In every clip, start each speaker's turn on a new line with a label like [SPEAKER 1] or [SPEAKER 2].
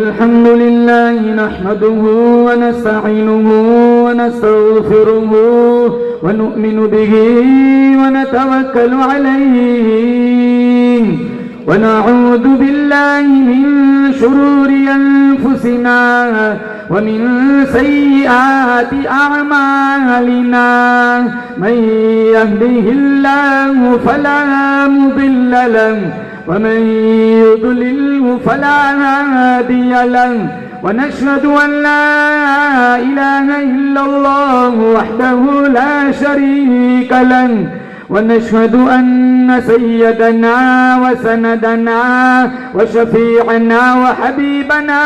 [SPEAKER 1] अल्हम्दुलिल्लाह नहमदुहु व नस्तईनुहु व नस्तगफिरुहु व नु'मिनु बिही व नतवक्कलु अलैहि व नऊज़ु बिल्लाहि मिन शुरूरि अनफुसिना व मिन सय्यिआति अअमालिना मन यहदिहिल्लाहु फला मुदिल्ल लहु वमन युद्लिल्हु फला हादिय लहु वनशहदु अन ला इलाहा इल्लल्लाहु वहदहु ला शरीक लहु वनशहदु अन्न सय्यदना व सनदना व शफीअना व हबीबना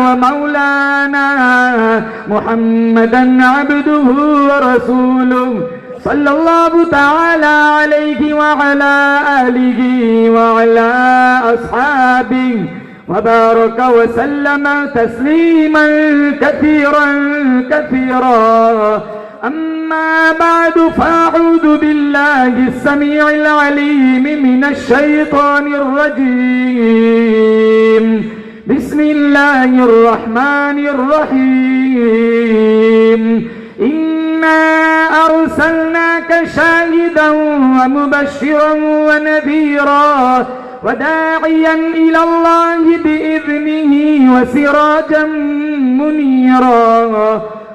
[SPEAKER 1] व मौलाना मुहम्मदन अब्दुहु व रसूलुहु सल्लल्लाहु तआला अलैहि व अला आलिहि व अला अस्हाबिहि व बारक व सल्लम तस्लीमन कसीरन कसीरा अम्मा बादु फ़अऊज़ु बिल्लाहि अस्समीइल अलीम मिनश शैतानिर रजीम बिस्मिल्लाहिर रहमानिर रहीम इन्ना अर्सलनाका शाहिदन व मुबश्शिरन व नज़ीरा व दाइयन इलल्लाहि बिइज़निहि व सिराजन मुनीरा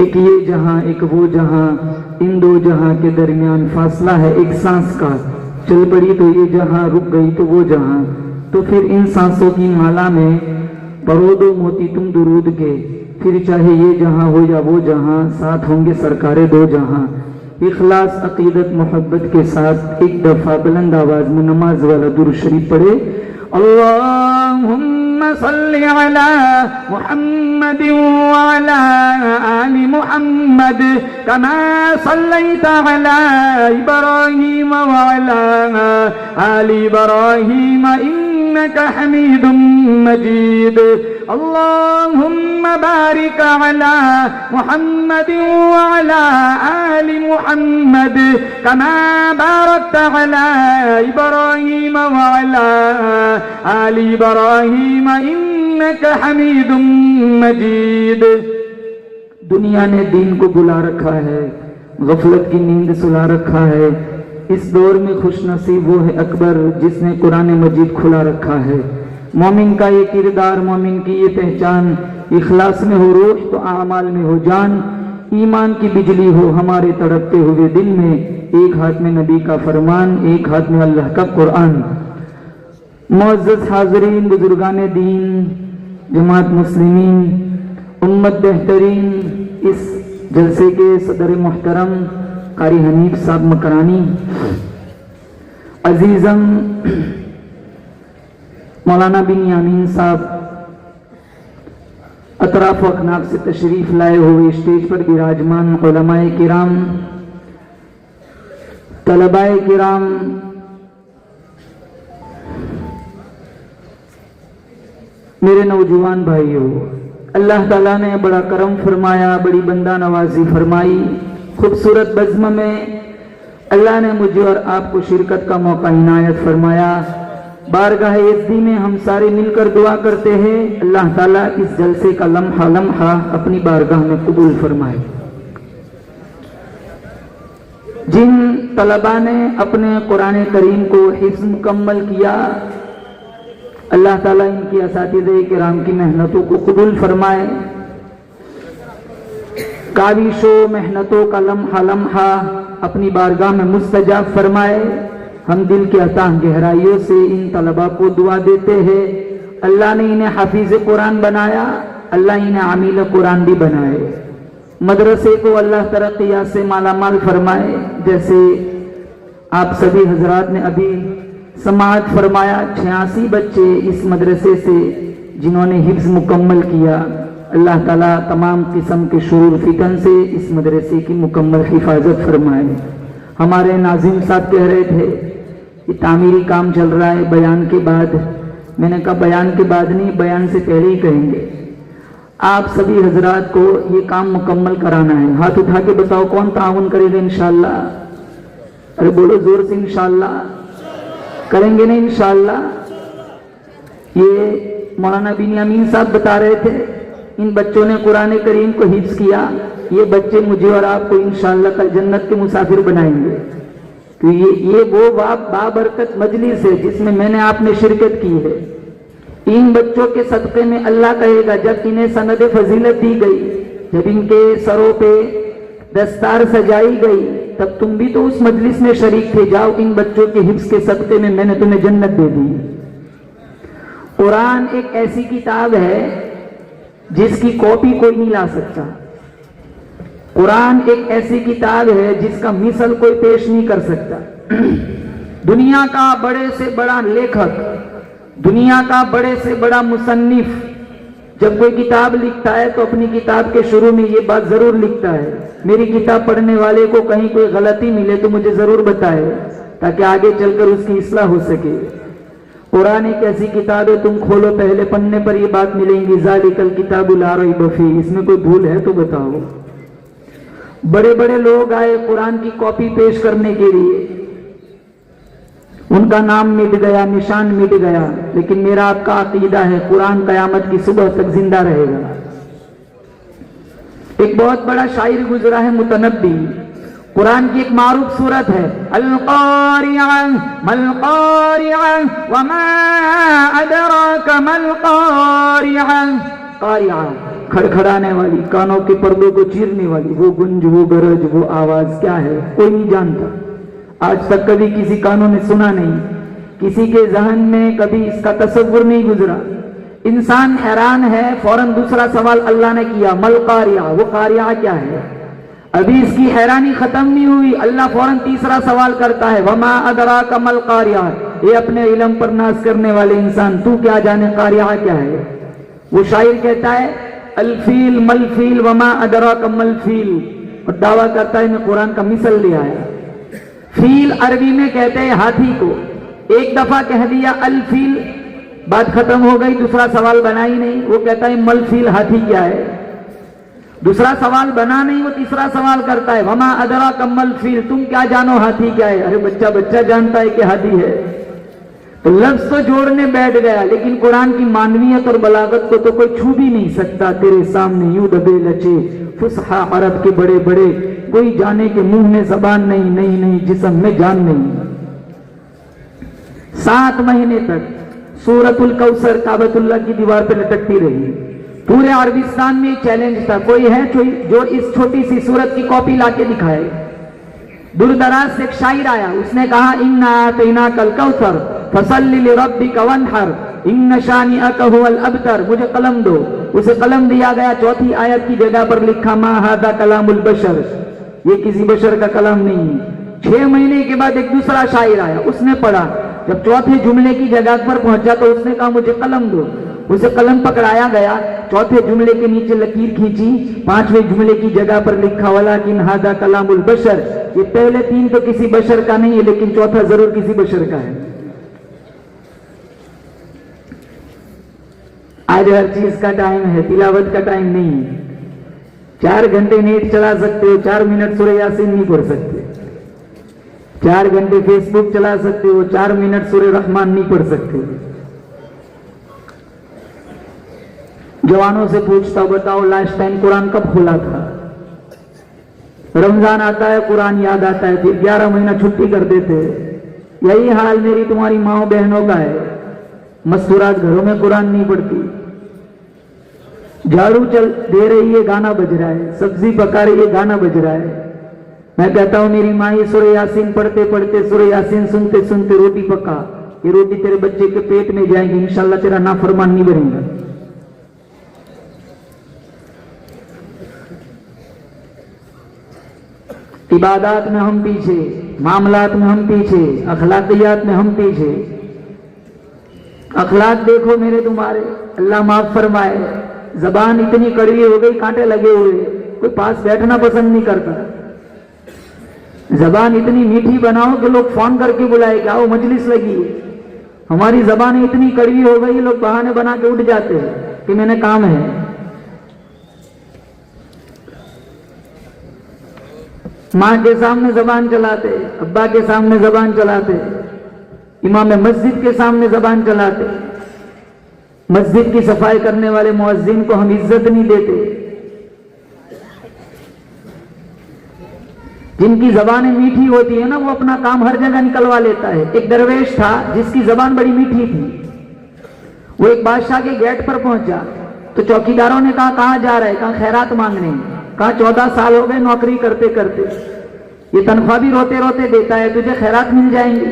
[SPEAKER 1] एक ये जहां एक वो जहां, इन दो जहां के दरमियान फासला है एक सांस का। चल पड़ी तो ये जहां, रुक गई तो वो जहां। तो फिर इन सांसों की माला में परो दो मोती तुम दुरूद के, फिर चाहे ये जहां हो या वो जहां, साथ होंगे सरकारे दो जहां। इखलास अकीदत मोहब्बत के साथ एक दफा बुलंद आवाज में नमाज वाला दुरूद शरीफ पढ़े। अल्लाहुम्मा सल्ली अला मुहम्मद व अला आलि मुहम्मद कमा सल्लैता अला इब्राहीम व अला आलि इब्राहीम इन्नका हमीदुम मजीद। अल्लाहुम्मा बारिक अला मुहम्मद व अला आलि मुहम्मद कमा बारकता अला इब्राहीम व अला आलि इब्राहीम इन्नका हमीदुम मजीद। दुनिया ने दीन को बुला रखा है, गफलत की नींद सुला रखा है। इस दौर में खुशनसीब वो है अकबर जिसने कुरान मजीद खुला रखा है। मोमिन का ये किरदार, मोमिन की ये पहचान, इखलास में हो रोश तो आमाल में हो जान। ईमान की बिजली हो हमारे तड़पते हुए दिल में, एक हाथ में नबी का फरमान, एक हाथ में अल्लाह का कुरान। मुअज़्ज़ज़ हाज़रीन, बुजुर्गान दीन, जमात मुस्लिमीन, उम्मत बेहतरीन, इस जलसे के सदर मुहतरम कारी हनीफ साहब मकरानी, अजीज़म मौलाना बिन यामीन साहब अतराफ अखनाफ से तशरीफ लाए हुए स्टेज पर विराजमान उलमाए किराम, तलबाए किराम, मेरे नौजवान भाइयों, अल्लाह ताला ने बड़ा करम फरमाया, बड़ी बंदा नवाजी फरमाई। खूबसूरत बज़्म में अल्लाह ने मुझे और आपको शिरकत का मौका इनायत फरमाया। बारगाह इज़्ज़ी में हम सारे मिलकर दुआ करते हैं, अल्लाह ताला इस जलसे का लम्हा लम्हा अपनी बारगाह में कबूल फरमाए। जिन तलबा ने अपने कुरान करीम को हिफ्ज़ मुकम्मल किया, अल्लाह ताला इनकी असातिज़े किराम की मेहनतों को कबूल फरमाए। काविशो मेहनतों का लम्हा लम्हा अपनी बारगाह में मुस्तजाब फरमाए। हम दिल के अताह गहराइयों से इन तलबा को दुआ देते हैं, अल्लाह ने इन्हें हाफिज कुरान बनाया, अल्लाह इन्हें आमील कुरान भी बनाए। मदरसे को अल्लाह तरक्कियात से मालामाल फरमाए। जैसे आप सभी हजरात ने अभी समाअत फरमाया, 86 बच्चे इस मदरसे से जिन्होंने हिफ्ज मुकम्मल किया, अल्लाह ताला तमाम किस्म के शुरूर फितन से इस मदरसे की मुकम्मल हिफाजत फरमाए। हमारे नाज़िम साहब कह रहे थे कि तामीरी काम चल रहा है बयान के बाद। मैंने कहा बयान के बाद नहीं, बयान से पहले ही कहेंगे। आप सभी हजरात को ये काम मुकम्मल कराना है। हाथ उठा के बताओ कौन ताउन करेगा इंशाअल्लाह? अरे बोलो जोर से, इंशाअल्लाह करेंगे ना इंशाअल्लाह। ये मौलाना बिनियामीन साहब बता रहे थे, इन बच्चों ने कुरान करीम को हिफ्ज किया। ये बच्चे मुझे और आपको इंशाअल्लाह कल जन्नत के मुसाफिर बनाएंगे। तो ये वो बाबरकत मजलिस है जिसमें मैंने आपने शिरकत की है। इन बच्चों के सदक़े में अल्लाह कहेगा, जब इन्हें सनद फजीलत दी गई, जब इनके सरों पे दस्तार सजाई गई, तब तुम भी तो उस मजलिस में शरीक थे। जाओ, इन बच्चों के हिफ्ज के सदक़े में मैंने तुम्हें जन्नत दे दी। कुरान एक ऐसी किताब है जिसकी कॉपी कोई नहीं ला सकता। कुरान एक ऐसी किताब है जिसका मिसल कोई पेश नहीं कर सकता। दुनिया का बड़े से बड़ा लेखक, दुनिया का बड़े से बड़ा मुसन्निफ जब कोई किताब लिखता है तो अपनी किताब के शुरू में ये बात जरूर लिखता है, मेरी किताब पढ़ने वाले को कहीं कोई गलती मिले तो मुझे जरूर बताए, ताकि आगे चलकर उसकी इस्लाह हो सके। कुरान एक ऐसी किताब है, तुम खोलो पहले पन्ने पर ये बात मिलेंगी, ज़ालिकल किताबुल ला रैब फीह, इसमें कोई भूल है तो बताओ। बड़े बड़े लोग आए कुरान की कॉपी पेश करने के लिए, उनका नाम मिट गया, निशान मिट गया, लेकिन मेरा आपका अकीदा है कुरान क़यामत की सुबह तक जिंदा रहेगा। एक बहुत बड़ा शायर गुजरा है मुतनब्बी, कुरान की एक मारूफ सूरत है, अल-क़ारिआ मल-क़ारिआ वमा अदराका मल-क़ारिआ। क़ारिआ खड़खड़ाने वाली, कानों के पर्दों को चीरने वाली, वो गुंज, वो गरज, वो आवाज क्या है कोई नहीं जानता। आज तक कभी किसी कानों ने सुना नहीं, किसी के जहन में कभी इसका तसव्वुर नहीं गुजरा। इंसान हैरान है, फौरन दूसरा सवाल अल्लाह ने किया, मल क़ारिआ, वो क़ारिआ क्या है? अभी इसकी हैरानी खत्म नहीं हुई, अल्लाह फौरन तीसरा सवाल करता है, वमा अदराका मल क़ारिआ, ये अपने इल्म पर नाज करने वाले इंसान, तू क्या जाने क़ारिआ क्या है? वो शायर कहता है, अल-फील मल-फील वमा अदराका मल-फील, और दावा करता है मैं कुरान का मिसल ले आया। फील अरबी में कहते हैं हाथी को, एक दफा कह दिया अल-फील, बात खत्म हो गई, दूसरा सवाल बना ही नहीं। वो कहता है मल-फील, हाथी क्या है? दूसरा सवाल बना नहीं, वो तीसरा सवाल करता है, वमा अदराका मल-फील, तुम क्या जानो हाथी क्या है? अरे बच्चा बच्चा जानता है कि हाथी है। तो लफ्ज तो जोड़ने बैठ गया, लेकिन कुरान की मानवियत और बलागत को तो कोई छू भी नहीं सकता। तेरे सामने यूं दबे लचे फुसहा अरब के बड़े बड़े, कोई जाने के मुंह में जबान नहीं, नहीं नहीं जिस्म में जान नहीं। 7 महीने तक सूरतुल कौसर काबतुल्लाह की दीवार पर लटकती रही। पूरे अरबिस्तान में चैलेंज था, कोई है जो इस छोटी सी सूरत की कॉपी लाके दिखाए। दूरदराज से एक शायर आया, उसने कहा, इन्ना आतैनाकल कौसर फसल्लि लिरब्बिका वन्हर इन्न शानिअका हुवल अबतर, मुझे कलम दो। उसे कलम दिया गया, चौथी आयत की जगह पर लिखा, मा हादा कलामुल बशर, ये किसी बशर का कलाम नहीं है। 6 महीने के बाद एक दूसरा शायर आया, उसने पढ़ा, जब चौथे जुमले की जगह पर पहुंचा तो उसने कहा मुझे कलम दो। उसे कलम पकड़ाया गया, चौथे जुमले के नीचे लकीर खींची, 5वें जुमले की जगह पर लिखा वलाकिन हादा कलामुल बशर, ये पहले 3 तो किसी बशर का नहीं है, लेकिन चौथा जरूर किसी बशर का है। आज हर चीज का टाइम है, तिलावत का टाइम नहीं है। 4 घंटे नेट चला सकते हो, 4 मिनट सूरह यासीन नहीं पढ़ सकते। 4 घंटे फेसबुक चला सकते हो, 4 मिनट सूरह रहमान नहीं पढ़ सकते। जवानों से पूछता हूं, बताओ लास्ट टाइम कुरान कब खोला था? रमजान आता है, कुरान याद आता है, फिर 11 महीना छुट्टी कर देते हैं। यही हाल मेरी तुम्हारी माओ बहनों का है। मस्तूरात घरों में कुरान नहीं पढ़ती, झाड़ू चल दे रही है, गाना बज रहा है, सब्जी पका रही है, गाना बज रहा है। मैं कहता हूं मेरी माँ ये सूरह यासीन पढ़ते पढ़ते, सूरह यासीन सुनते सुनते रोटी पका, ये रोटी तेरे बच्चे के पेट में जाएगी, इंशाल्लाह तेरा नाफरमान नहीं बनेगा। इबादत में हम पीछे, मामलात में हम पीछे, अखलाकियात में हम पीछे। अखलाक देखो मेरे तुम्हारे, अल्लाह माफ फरमाए, जबान इतनी कड़वी हो गई, कांटे लगे हुए, कोई पास बैठना पसंद नहीं करता। जबान इतनी मीठी बनाओ कि लोग फोन करके बुलाए कि आओ मजलिस लगी है। हमारी जबान इतनी कड़वी हो गई, लोग बहाने बना के उठ जाते हैं कि मैंने काम है। माँ के सामने जबान चलाते, अब्बा के सामने जबान चलाते, इमाम मस्जिद के सामने जबान चलाते, मस्जिद की सफाई करने वाले मुअज्जिन को हम इज्जत नहीं देते। जिनकी जबानें मीठी होती है ना, वो अपना काम हर जगह निकलवा लेता है। एक दरवेश था जिसकी जबान बड़ी मीठी थी, वो एक बादशाह के गेट पर पहुंचा तो चौकीदारों ने कहा कहां जा रहा है? कहा खैरात मांगने। कहा 14 साल हो गए नौकरी करते करते, ये तनख्वाह भी रोते रोते देता है, तुझे खैरात मिल जाएंगी।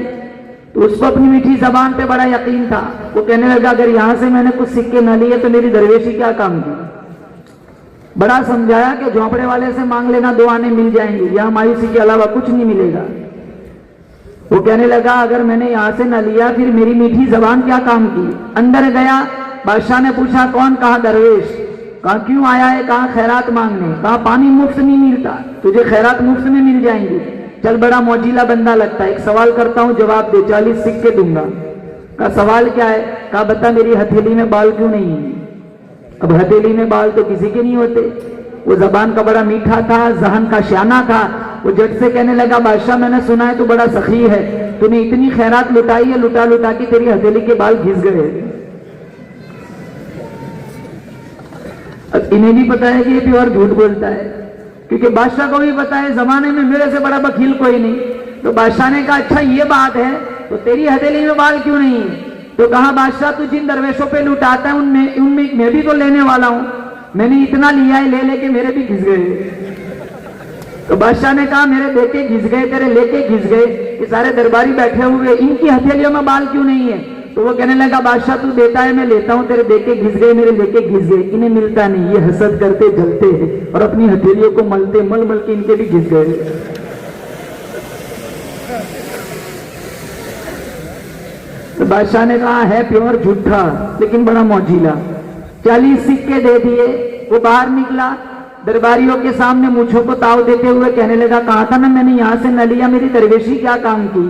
[SPEAKER 1] तो उसको अपनी मीठी जबान पे बड़ा यकीन था। वो कहने लगा अगर यहां से मैंने कुछ सिक्के न लिए तो मेरी दरवेशी क्या काम की। बड़ा समझाया कि झोंपड़े वाले से मांग लेना, 2 आने मिल जाएंगे, यहां मायूसी के अलावा कुछ नहीं मिलेगा। वो कहने लगा अगर मैंने यहां से न लिया फिर मेरी मीठी जबान क्या काम की। अंदर गया, बादशाह ने पूछा कौन? कहा दरवेश। कहा क्यों आया है? कहा खैरात मांगने। कहा पानी मुफ्त नहीं मिलता, तुझे खैरात मुफ्त में मिल जाएंगी। चल बड़ा मौजीला बंदा लगता है, एक सवाल करता हूं जवाब दे, 40 सिक्के दूंगा। कहा सवाल क्या है? कहा बता मेरी हथेली में बाल क्यों नहीं है? अब हथेली में बाल तो किसी के नहीं होते। वो जबान का बड़ा मीठा था, जहन का श्याना था। वो झट से कहने लगा बादशाह मैंने सुना है तू बड़ा सखी है, तूने इतनी खैरात लुटाई है, लुटा लुटा के तेरी हथेली के बाल घिस गए। अब इन्हें भी पता है कि ये प्योर झूठ बोलता है, क्योंकि बादशाह को भी पता है जमाने में मेरे से बड़ा वकील कोई नहीं। तो बादशाह ने कहा अच्छा ये बात है, तो तेरी हथेली में बाल क्यों नहीं है? तो कहा बादशाह तू जिन दरवेशों पे लुटाता है उनमें मैं भी तो लेने वाला हूं, मैंने इतना लिया है, ले लेके मेरे भी घिस गए। तो बादशाह ने कहा मेरे देके घिस गए, तेरे लेके घिस गए, ये सारे दरबारी बैठे हुए, इनकी हथेलियों में बाल क्यों नहीं है? तो वो कहने लगा बादशाह तू देता है मैं लेता हूं, तेरे देके घिस गए, मेरे लेके घिस गए, इन्हें मिलता नहीं, ये हसद करते जलते हैं और अपनी हथेलियों को मलते मल मल के इनके भी घिस गए। तो बादशाह ने कहा है प्योर झूठा लेकिन बड़ा मौजीला। 40 सिक्के दे दिए, वो बाहर निकला, दरबारियों के सामने मूंछों को ताव देते हुए कहने लगा कहा था ना मैंने यहां से न लिया, मेरी दरवेशी क्या काम की?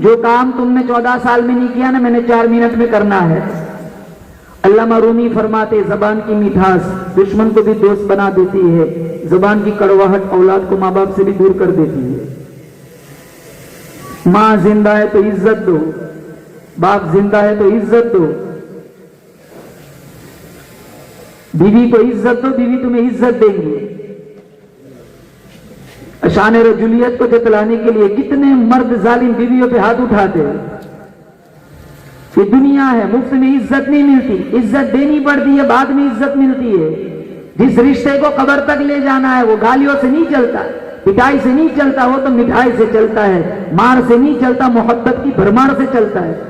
[SPEAKER 1] जो काम तुमने 14 साल में नहीं किया ना, मैंने 4 मिनट में करना है। अल्लामा रूमी फरमाते जबान की मिठास दुश्मन को भी दोस्त बना देती है, जबान की कड़वाहट औलाद को माँ बाप से भी दूर कर देती है। माँ जिंदा है तो इज्जत दो, बाप जिंदा है तो इज्जत दो, बीवी को इज्जत दो, बीवी तुम्हें इज्जत देंगी। शान रजुलियत को जतलाने के लिए कितने मर्द जालिम बीवियों पे हाथ उठाते हैं। ये दुनिया है, मुफ्त में इज्जत नहीं मिलती, इज्जत देनी पड़ती है, बाद में इज्जत मिलती है। जिस रिश्ते को कब्र तक ले जाना है वो गालियों से नहीं चलता, पिटाई से नहीं चलता, वो तो मिठाई से चलता है, मार से नहीं चलता, मोहब्बत की भरमार से चलता है।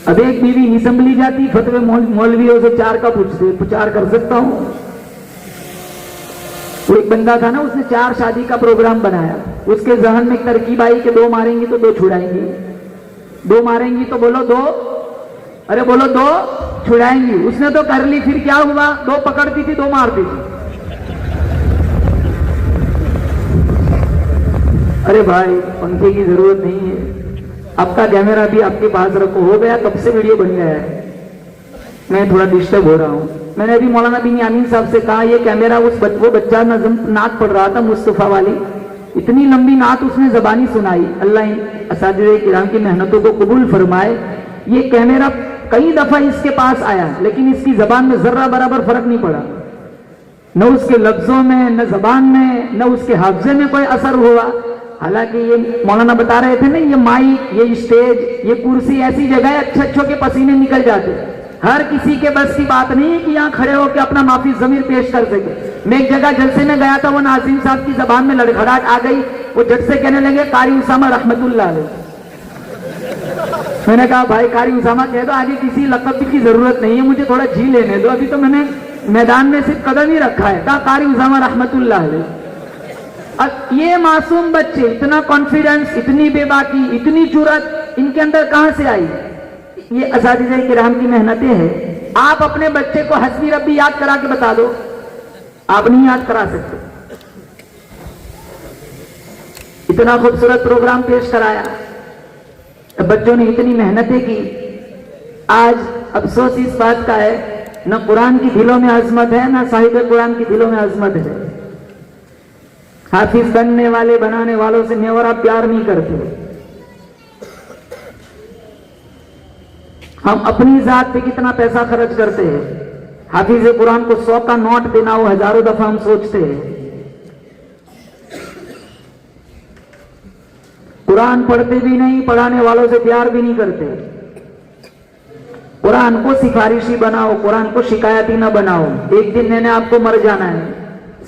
[SPEAKER 1] अब एक बीवी निसंभली जाती, फतवे मौलवियों से 4 का पूछते, 4 कर सकता हूं? वो एक बंदा था ना, उसने 4 शादी का प्रोग्राम बनाया। उसके जहन में एक तरकीब आई कि 2 मारेंगी तो 2 छुड़ाएंगी, 2 मारेंगी तो बोलो 2, अरे बोलो 2 छुड़ाएंगी। उसने तो कर ली, फिर क्या हुआ? 2 पकड़ती थी, 2 मारती थी। अरे भाई पंखे की जरूरत नहीं है, आपका कैमरा भी आपके पास रखो, हो गया कब से वीडियो बन गया है, मैं थोड़ा डिस्टर्ब हो रहा हूं। मैंने अभी मौलाना बिन यामीन साहब से कहा ये कैमरा वो बच्चा नात पढ़ रहा था मुस्तफा वाली, इतनी लंबी नात उसने जबानी सुनाई, अल्लाह असातिज़े किराम की मेहनतों को कबूल फरमाए। ये कैमरा कई दफा इसके पास आया लेकिन इसकी जबान में जर्रा बराबर फर्क नहीं पड़ा, न उसके लफ्जों में, न जबान में, न उसके हाफजे में कोई असर हुआ। हालांकि ये मौलाना बता रहे थे ना, ये माइक, ये स्टेज, ये कुर्सी ऐसी जगह है अच्छे के पसीने निकल जाते, हर किसी के बस की बात नहीं है कि यहाँ खड़े होकर अपना माफी जमीर पेश कर सके। मैं एक जगह जलसे में गया था, वो नाज़रीन साहब की जबान में लड़खड़ाहट आ गई, वो झट से कहने लगे कारी उसामा रहमतुल्लाह अलैह। मैंने कहा भाई कारी उसामा कह दो, आगे किसी लक़ब की जरूरत नहीं है, मुझे थोड़ा जी लेने दो, अभी तो मैंने मैदान में सिर्फ कदम ही रखा है। कहा कारी उसामा रहमतुल्लाह अलैह। अब ये मासूम बच्चे, इतना कॉन्फिडेंस, इतनी बेबाकी, इतनी जुर्रत इनके अंदर कहां से आई? ये असातिज़े किराम की मेहनतें हैं। आप अपने बच्चे को हस्बी रब्बी याद करा के बता दो, आप नहीं याद करा सकते। इतना खूबसूरत प्रोग्राम पेश कराया, बच्चों ने इतनी मेहनतें की। आज अफसोस इस बात का है, न कुरान की दिलों में अजमत है, न साहिब कुरान की दिलों में अजमत है। हाफिज बनने वाले, बनाने वालों से मैं और आप प्यार नहीं करते। हम अपनी जात पे कितना पैसा खर्च करते हैं। हाफिज कुरान को 100 का नोट देना हो हजारों दफा हम सोचते हैं। कुरान पढ़ते भी नहीं, पढ़ाने वालों से प्यार भी नहीं करते। कुरान को सिफारिशी बनाओ, कुरान को शिकायती ना बनाओ। एक दिन मैंने आपको मर जाना है।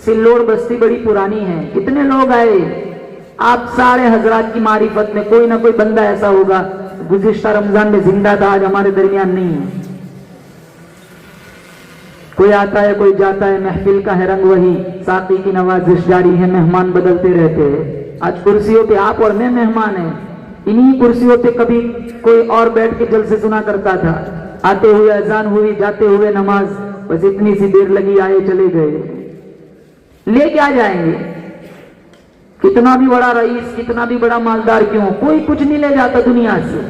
[SPEAKER 1] सिल्लोड़ बस्ती बड़ी पुरानी है, कितने लोग आए, आप सारे हजरात की मारिफत में कोई ना कोई बंदा ऐसा होगा गुज़िश्ता रमजान में जिंदा था, आज हमारे दरमियान नहीं है। कोई आता है, कोई जाता है, महफिल का है रंग वही, साकी की नवाजिश जारी है, मेहमान बदलते रहते हैं। आज कुर्सियों पे आप और मैं मेहमान हैं। इन्हीं कुर्सियों पे कभी कोई और बैठ के जलसे सुना करता था। आते हुए अजान हुई, जाते हुए नमाज, बस इतनी सी देर लगी, आए चले गए। ले क्या जाएंगे? कितना भी बड़ा रईस, कितना भी बड़ा मालदार क्यों, कोई कुछ नहीं ले जाता दुनिया से।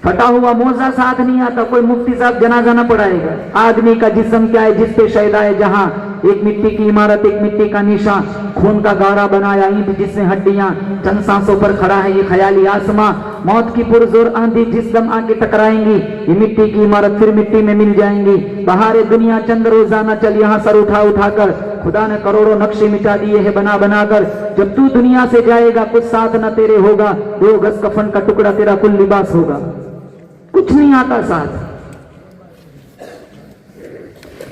[SPEAKER 1] फटा हुआ मोजा साथ नहीं आता, कोई मुफ्ती साहब जनाजा ना पढ़ाएगा। आदमी का जिस्म क्या है, जिस पे शैदा है जहां, एक मिट्टी की इमारत, एक मिट्टी का निशान, खून का गारा बनाया ईंट जिसमें हड्डियां, चंद सांसों पर खड़ा है ये ख्याली आसमां, मौत की पुरजोर आंधी जिस दम आके टकराएंगी, ये मिट्टी की इमारत फिर मिट्टी में मिल जाएंगी। बहारे दुनिया चंद रोजाना चल यहाँ सर उठा उठा कर, खुदा ने करोड़ों नक्शे मिटा दिए हैं बना बना कर। जब तू दुनिया से जाएगा कुछ साथ न तेरे होगा, 2 गज कफन का टुकड़ा तेरा कुल लिबास होगा, कुछ नहीं आता साथ।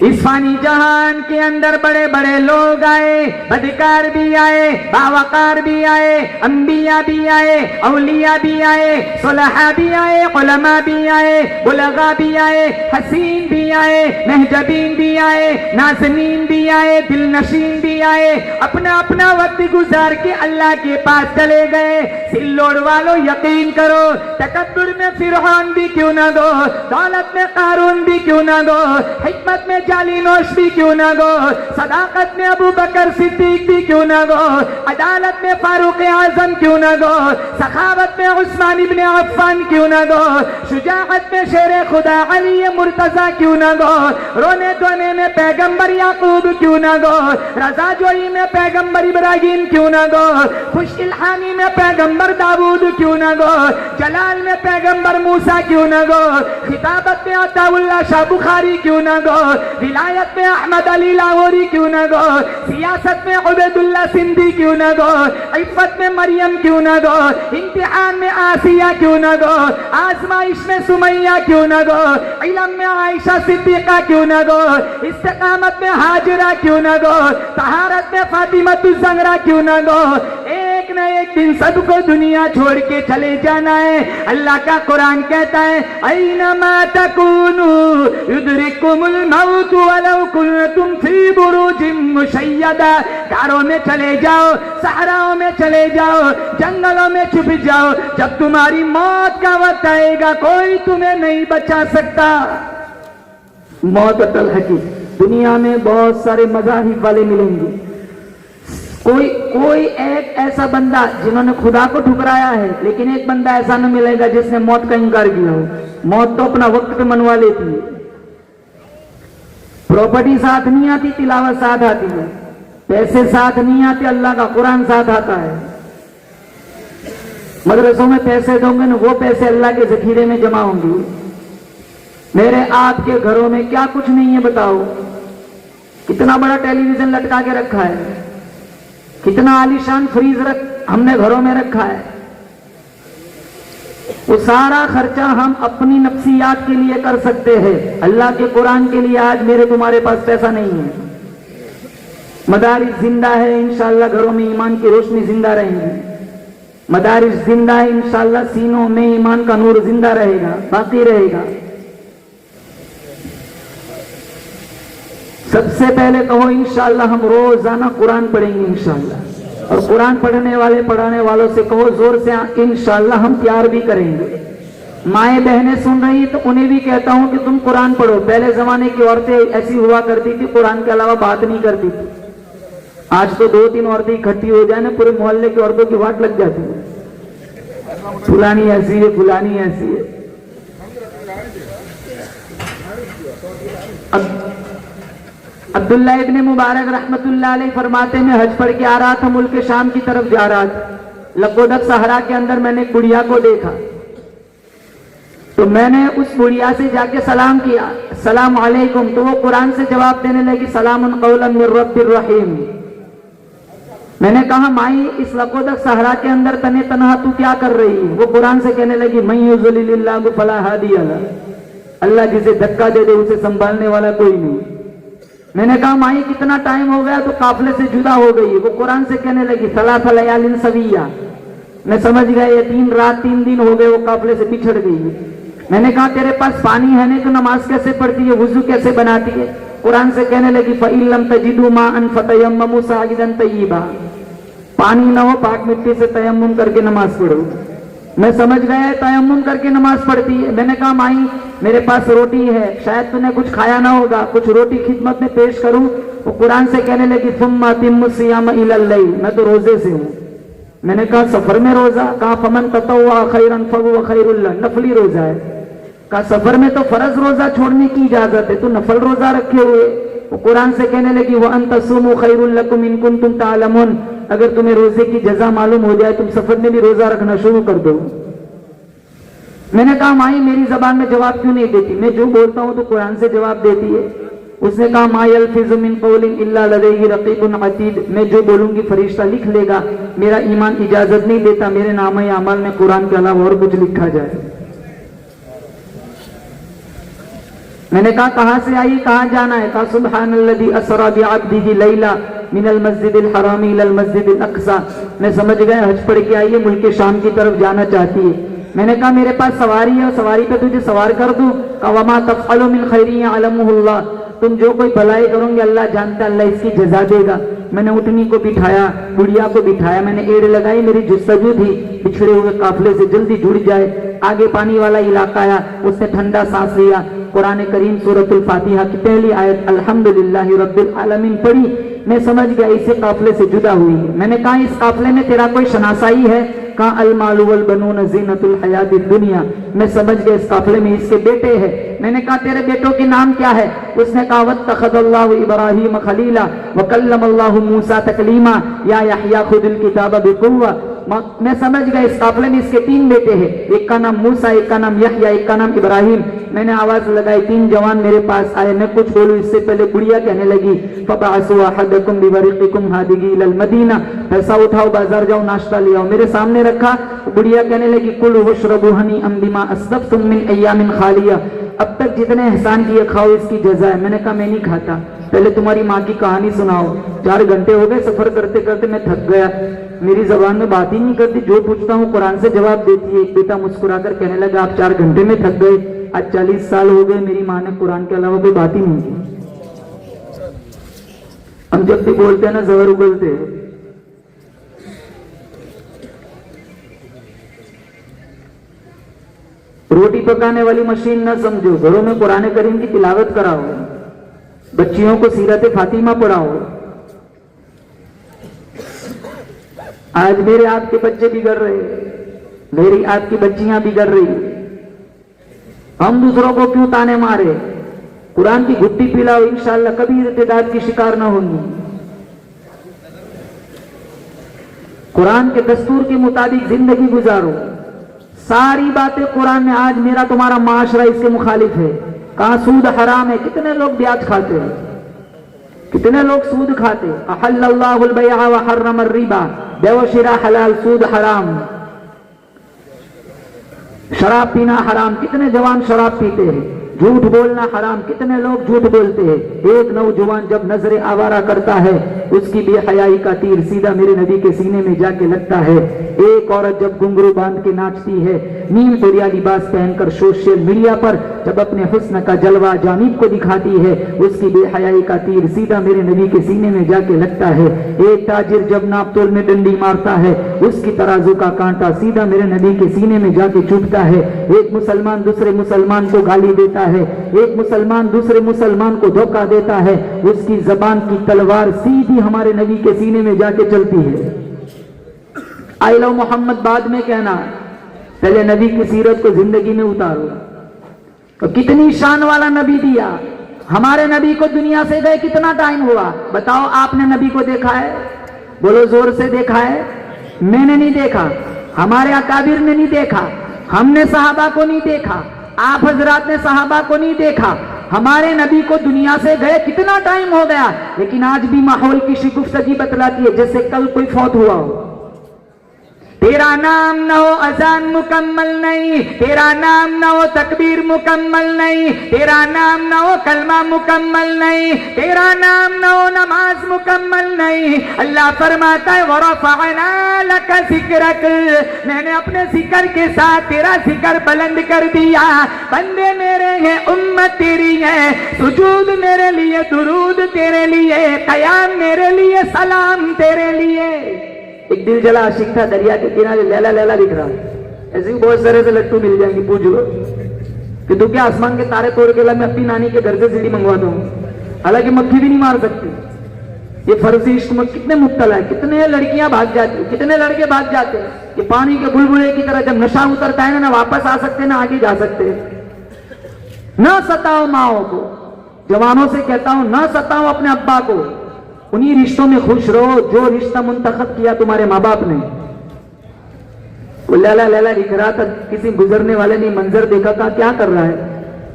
[SPEAKER 1] इस फानी जहान के अंदर बड़े बड़े लोग आए, बदकार भी आए, बावकार भी आए, अंबिया भी आए, औलिया भी आए, सुलहा भी आए, उलमा भी आए, बुलगा भी आए, हसीन भी आए, महजबीन भी आए, नाज़नीन भी आए, दिलनशीन भी आए। अपना अपना वक्त गुजार के अल्लाह के पास चले गए। सिल्लोड़ वालों यकीन करो, तकब्बुर में फिरौन भी क्यों ना दो, दौलत में कारून भी क्यों ना दो, हिकमत में जाली नोश भी क्यों ना दो, सदाकत में अबू बकर सिद्दीक भी क्यों ना दो, अदालत में फारूक आजम क्यों ना दो, सखावत में उस्मान इब्न अफ्फान क्यों ना दो, शुजाअत में शेर खुदा अली मुर्तजा क्यों ना दो, रोने धोने में पैगंबर याकूब क्यों ना दो, रजा जोई में पैगंबर इब्राहिम क्यों ना दो, खुश इल्हामी में पैगंबर दाऊद क्यों ना दो, जलाल में पैगंबर मूसा क्यों ना दो, खिताबत में अताउल्लाह शाह बुखारी क्यों ना दो, विलायत में अहमद अली लाहौरी क्यों ना दो, सियासत में उबैदुल्लाह सिंधी क्यों ना दो, इफ़्फ़त में मरियम क्यों ना दो, इम्तिहान में आसिया क्यों ना दो, आजमाइश में सुमैया क्यों ना दो, इल्म में आयशा सिद्दीका क्यों ना दो, इस्तिकामत में हाजिरा क्यों ना दो, तहारत में फातिमतुज़ ज़हरा क्यों ना दो। एक न एक दिन सबको दुनिया छोड़ के चले जाना है। अल्लाह का कुरान कहता है, ऐनमा तकूनु युदरिकुमुल मौत वलौ कुन्तुम फी बुरूजिम मुशय्यदा। घरों में चले जाओ, सहराओं में चले जाओ, जंगलों में छुप जाओ, जब तुम्हारी मौत का वक्त आएगा कोई तुम्हें नहीं बचा सकता। मौत अटल है कि दुनिया में बहुत सारे मज़ाहिब वाले मिलेंगे, कोई एक ऐसा बंदा जिन्होंने खुदा को ठुकराया है, लेकिन एक बंदा ऐसा न मिलेगा जिसने मौत का इंकार किया हो। मौत तो अपना वक्त पे मनवा लेती है। प्रॉपर्टी साथ नहीं आती, तिलावत साथ आती है, पैसे साथ नहीं आते, अल्लाह का कुरान साथ आता है। मदरसों में पैसे दोगे ना, वो पैसे अल्लाह के जखीरे में जमा होंगे। मेरे आपके घरों में क्या कुछ नहीं है बताओ? कितना बड़ा टेलीविजन लटका के रखा है, कितना आलीशान फ्रीज हमने घरों में रखा है। वो सारा खर्चा हम अपनी नफ्सियात के लिए कर सकते हैं, अल्लाह के कुरान के लिए आज मेरे तुम्हारे पास पैसा नहीं है। मदारिस जिंदा है, इंशाअल्लाह घरों में ईमान की रोशनी जिंदा रहेगी। मदारिस जिंदा है, इंशाअल्लाह सीनों में ईमान का नूर जिंदा रहेगा, बाकी रहेगा। सबसे पहले कहो इंशाअल्लाह हम रोजाना कुरान पढ़ेंगे इंशाअल्लाह, और कुरान पढ़ने वाले पढ़ाने वालों से कहो जोर से इंशाअल्लाह हम प्यार भी करेंगे। माए बहनें सुन रही तो उन्हें भी कहता हूं कि तुम कुरान पढ़ो। पहले जमाने की औरतें ऐसी हुआ करती थी, कुरान के अलावा बात नहीं करती थी। आज तो 2-3 औरतें इकट्ठी हो जाए ना, पूरे मोहल्ले की औरतों की वाट लग जाती है, फुलानी ऐसी है, फुलानी ऐसी है। अब्दुल्लाह इब्ने मुबारक रहमतुल्लाह अलैह फरमाते में हज पढ़ के आ रहा था, मुल्क शाम की तरफ जा रहा था। लकोदक सहरा के अंदर मैंने एक बुढ़िया को देखा, तो मैंने उस बुढ़िया से जाके सलाम किया, सलाम अलैकुम। तो वो कुरान से जवाब देने लगी, सलामुन कौलन मिर रब्बिर रहीम। मैंने कहा माई इस लकोदक सहरा के अंदर तने तनहा तू क्या कर रही है? वो कुरान से कहने लगी, मैं युज़लिल्लाहु फला हादिया लह, अल्लाह जिसे धक्का दे दे उसे संभालने वाला कोई नहीं। मैंने कहा माई कितना टाइम हो गया? तो काफले से जुदा हो गई। वो कुरान से कहने लगी, सलासा लयालिन सविया। मैं समझ गया ये 3 रात 3 दिन हो गए वो काफले से बिछड़ गई। मैंने कहा तेरे पास पानी है नहीं तो नमाज कैसे पढ़ती है, वुजू कैसे बनाती है? कुरान से कहने लगी, फ़इल्लम तजिदू माअन फ़तयम्ममू साजिदन तय्यिबा, पानी ना हो पाक मिट्टी से तयम्मुम करके नमाज पढ़ो। मैं समझ गया तयम्मुम करके नमाज पढ़ती है। मैंने कहा माई मेरे पास रोटी है, शायद तूने कुछ खाया ना होगा, कुछ रोटी खिदमत में पेश करूं? वो कुरान से कहने लगी, सुम्मा अतिम्मु सियाम इलल लैल, मैं तो रोजे से हूं। मैंने कहा सफर में रोजा? कहा फमन ततव्वा खैरन फहुव खैरुल लह, नफली रोजा है। कहा सफर में तो फर्ज रोजा छोड़ने की इजाजत है, तो नफल रोजा रखे हुए। वो कुरान से कहने लगी, व अन तसूमू खैरुल लकुम इन कुंतुम तालमून, अगर तुम्हें रोजे की जजा मालूम हो जाए तुम सफर में भी रोजा रखना शुरू कर दो। मैंने कहा माई मेरी जबान में जवाब क्यों नहीं देती? मैं जो बोलता हूं तो कुरान से जवाब देती है। उसने कहा मा यल्फिज़ु मिन क़ौलिन इल्ला लदैहि रक़ीबुन अतीद, मैं जो बोलूंगी फरिश्ता लिख लेगा, मेरा ईमान इजाजत नहीं देता मेरे नामे अमल में कुरान के अलावा और कुछ लिखा जाए। मैंने कहा कहां से आई, कहां जाना है? कहा सुब्हानल्लज़ी असरा बिअब्दिही लैला मिनल मस्जिदिल हरामी इलल मस्जिदिल अक़सा। मैं समझ गया हज पढ़ के आई है, मुल्क शाम की तरफ जाना चाहती है। मैंने कहा मेरे पास सवारी है, सवारी पे तुझे सवार कर दूं? कहा वमा तफ़अलु मिन खैरिन यअलमुहुल्लाह, तुम जो कोई भलाई करोगे अल्लाह जानता, अल्लाह इसकी जजा देगा। मैंने उठनी को बिठाया, बुढ़िया को बिठाया, मैंने एड़ लगाई, मेरी जुस्तजू थी पिछड़े हुए काफिले से जल्दी जुड़ जाए। आगे पानी वाला इलाका आया, उसने ठंडा सांस लिया, कुरान करीम सूरतुल फातिहा की पहली आयत अल्हम्दुलिल्लाहि रब्बिल आलमीन पढ़ी। मैं समझ गया इसे काफिले से जुदा हुई है। मैंने कहा इस काफिले में तेरा कोई शनासाई है? कहा अल मालु वल बनून ज़ीनतुल हयातिद दुनिया। मैं समझ गया इस काफिले में इसके बेटे हैं। मैंने कहा तेरे बेटों के नाम क्या है? उसने कहा वत्तखज़ल्लाहु इब्राहीम खलीला व कल्लमल्लाहु मूसा तकलीमा या यहया खुदिल किताब बिकुव्वा। मैं समझ गया इस काफिले में इसके 3 बेटे हैं, एक का नाम मूसा, एक का नाम यहया, एक का नाम इब्राहिम। मैंने आवाज लगाई, 3 जवान मेरे पास आए। मैं कुछ बोलूं इससे पहले बुढ़िया कहने लगी, फबअसू अहदकुम बिवरिक़िकुम हादिही इलल मदीना, पैसा उठाओ बाजार जाओ नाश्ता ले आओ। मेरे सामने रखा। बुढ़िया कहने लगी, कुलू वशरबू हनीअम बिमा अस्लफ्तुम मिन अय्यामिन खालिया, अब तक जितने एहसान किए खाओ, इसकी जजा है। मैंने कहा मैं नहीं खाता, पहले तुम्हारी माँ की कहानी सुनाओ। 4 घंटे हो गए सफर करते करते, मैं थक गया, मेरी जबान में बात ही नहीं करती, जो पूछता हूँ कुरान से जवाब देती है। एक बेटा मुस्कुराकर कहने लगा, आप 4 घंटे में थक गए? आज 40 साल हो गए मेरी माँ ने कुरान के अलावा कोई बात ही नहीं की। हम जब भी बोलते हैं ना जहर उगलते हैं। रोटी पकाने वाली मशीन ना समझो, घरों में कुरान करीम की तिलावत कराओ, बच्चियों को सीरत फातिमा पढ़ाओ। आज मेरे आपके बच्चे बिगड़ रहे, मेरी आपकी बच्चियां बिगड़ रही। हम दूसरों को क्यों ताने मारे? कुरान की घुट्टी पिलाओ, इंशाअल्लाह कभी इर्तिदाद की शिकार ना होंगी। कुरान के दस्तूर के मुताबिक जिंदगी गुजारो। सारी बातें कुरान में। आज मेरा तुम्हारा माशरा इसके मुखालिफ है। कहां सूद हराम है, कितने लोग ब्याज खाते हैं, कितने लोग सूद खाते। अहल्लल्लाहुल बैअ व हर्रमर रिबा, बेव शिरा हलाल, सूद हराम। शराब पीना हराम, कितने जवान शराब पीते हैं। झूठ बोलना हराम, कितने लोग झूठ बोलते हैं। एक नौजवान जब नजरे आवारा करता है, उसकी बेहयाई का तीर सीधा मेरे नबी के सीने में जाके लगता है। एक औरत जब घुंघरू बांध के नाचती है, नीम तोरिया लिबास पहनकर सोशल मीडिया पर जब अपने हुस्न का जलवा जानिब को दिखाती है, उसकी बेहयाई का तीर सीधा मेरे नबी के सीने में जाके लगता है। एक ताजिर जब नापतोल में डंडी मारता है, उसकी तराजू का कांटा सीधा मेरे नबी के सीने में जाके चुभता है। एक मुसलमान दूसरे मुसलमान को गाली देता है, एक मुसलमान दूसरे मुसलमान को धोखा देता है, उसकी जबान की तलवार सीधी हमारे नबी के सीने में जाके चलती है। आई लव मोहम्मद बाद में कहना, पहले नबी की सीरत को जिंदगी में उतारो। तो कितनी शान वाला नबी दिया। हमारे नबी को दुनिया से गए कितना टाइम हुआ, बताओ। आपने नबी को देखा है? बोलो जोर से, देखा है? मैंने नहीं देखा, हमारे अकाबिर ने नहीं देखा, हमने सहाबा को नहीं देखा, आप हजरात ने सहाबा को नहीं देखा। हमारे नबी को दुनिया से गए कितना टाइम हो गया, लेकिन आज भी माहौल की शिगुफ्तगी बतलाती है जैसे कल कोई फौत हुआ हो। तेरा नाम न हो अजान मुकम्मल नहीं, तेरा नाम न हो तकबीर मुकम्मल नहीं, तेरा नाम न हो कलमा मुकम्मल नहीं, तेरा नाम न हो नमाज मुकम्मल नहीं। अल्लाह फरमाता है वरफ़अना लका ज़िक्रक, मैंने अपने जिक्र के साथ तेरा जिक्र बुलंद कर दिया। बंदे मेरे हैं, उम्मत तेरी है, सुजूद मेरे लिए, दुरूद तेरे लिए, क़याम मेरे लिए, सलाम तेरे लिए। एक दिल जला आशिक था, दरिया के किनारे लैला लैला दिख रहा। ऐसे ही बहुत सारे से लट्टू मिल जाएंगे, पूछ लो कि तू क्या आसमान के तारे तोड़ के ला, मैं अपनी नानी के घर से सीढ़ी मंगवाता हूँ। हालांकि मक्खी भी नहीं मार सकती। ये फर्जी इश्क में कितने मुब्तला है, कितने लड़कियां भाग जाती, कितने लड़के भाग जाते हैं। ये पानी के बुलबुले की तरह जब नशा उतरता है ना वापस आ सकते ना आगे जा सकते। न सताओ माओ को, जवानों से कहता हूं, न सताओ अपने अब्बा को। उन्हीं रिश्तों में खुश रहो जो रिश्ता मुंतखब किया तुम्हारे माँ बाप ने। वो लैला लैला लिख रहा था, किसी गुजरने वाले ने मंजर देखा, कहा क्या कर रहा है?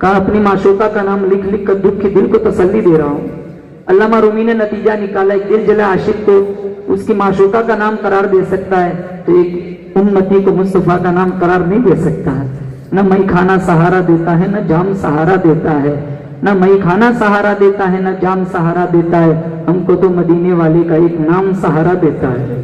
[SPEAKER 1] कहा अपनी माशूका का नाम लिख लिख कर दुख के दिल को तसल्ली दे रहा हूं। अल्लामा रूमी ने नतीजा निकाला, एक दिल जला आशिक को उसकी माशूका का नाम करार दे सकता है तो एक उम्मती को मुस्तफा का नाम करार नहीं दे सकता है। न मई खाना सहारा देता है, न जाम सहारा देता है, न मई खाना सहारा देता है, न जाम सहारा देता है। हमको तो मदीने वाले का एक नाम सहारा देता है।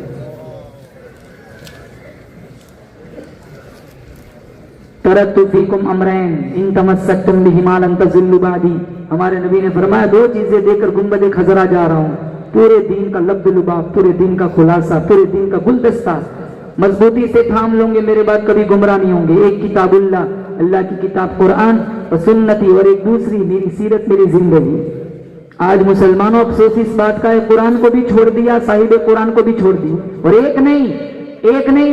[SPEAKER 1] तरत्तु फीकुम अमरैन इन तमस्सकतुम बिहिमा लन तज़िल्लु बादी। हमारे नबी ने फरमाया, दो चीजें देकर गुंबद खजरा जा रहा हूं, पूरे दिन का लब्द लुबाब, पूरे दिन का खुलासा, पूरे दिन का गुलदस्ता मजबूती से थाम लोगे, मेरे बाद कभी गुमराह नहीं होंगे। एक किताबुल्लाह, अल्लाह की किताब कुरान और सुन्नती, और एक दूसरी मेरी सीरत, मेरी जिंदगी। आज मुसलमानों अफसोस इस बात का है, कुरान को भी छोड़ दिया, साहिब कुरान को भी छोड़ दी। और एक नहीं,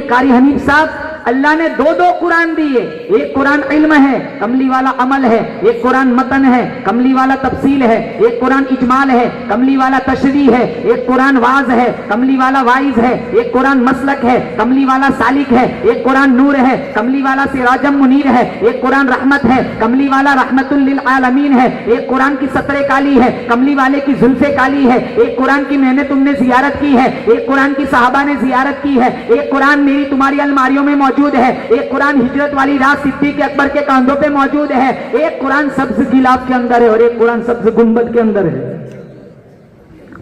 [SPEAKER 1] कारी हनीफ साहब, अल्लाह ने दो दो कुरान दिए। एक कुरान इल्म है, कमली वाला अमल है, एक कुरान मतन है, कमली वाला तफसील है, एक कुरान इजमाल है, कमली वाला तशरीह है, एक कुरान वाज है, कमली वाला वाइज है, एक कुरान मसलक है, कमली वाला सालिक है, एक कुरान नूर है, कमली वाला सिराजम मुनीर है, एक कुरान रहमत है, कमली वाला रहमतुल लिल आलमीन है, एक कुरान की सतरे काली है, कमली वाले की जुल्फे काली है, एक कुरान की मैंने तुमने जियारत की है, एक कुरान की साहबा ने जियारत की है, एक कुरान मेरी तुम्हारी अलमारियों में मौजूद है, एक कुरान हिजरत वाली रात सिद्दीक अकबर के कांधों पे मौजूद है, एक कुरान सब्ज गिलाफ के अंदर है और एक कुरान सब्ज गुंबद के अंदर है।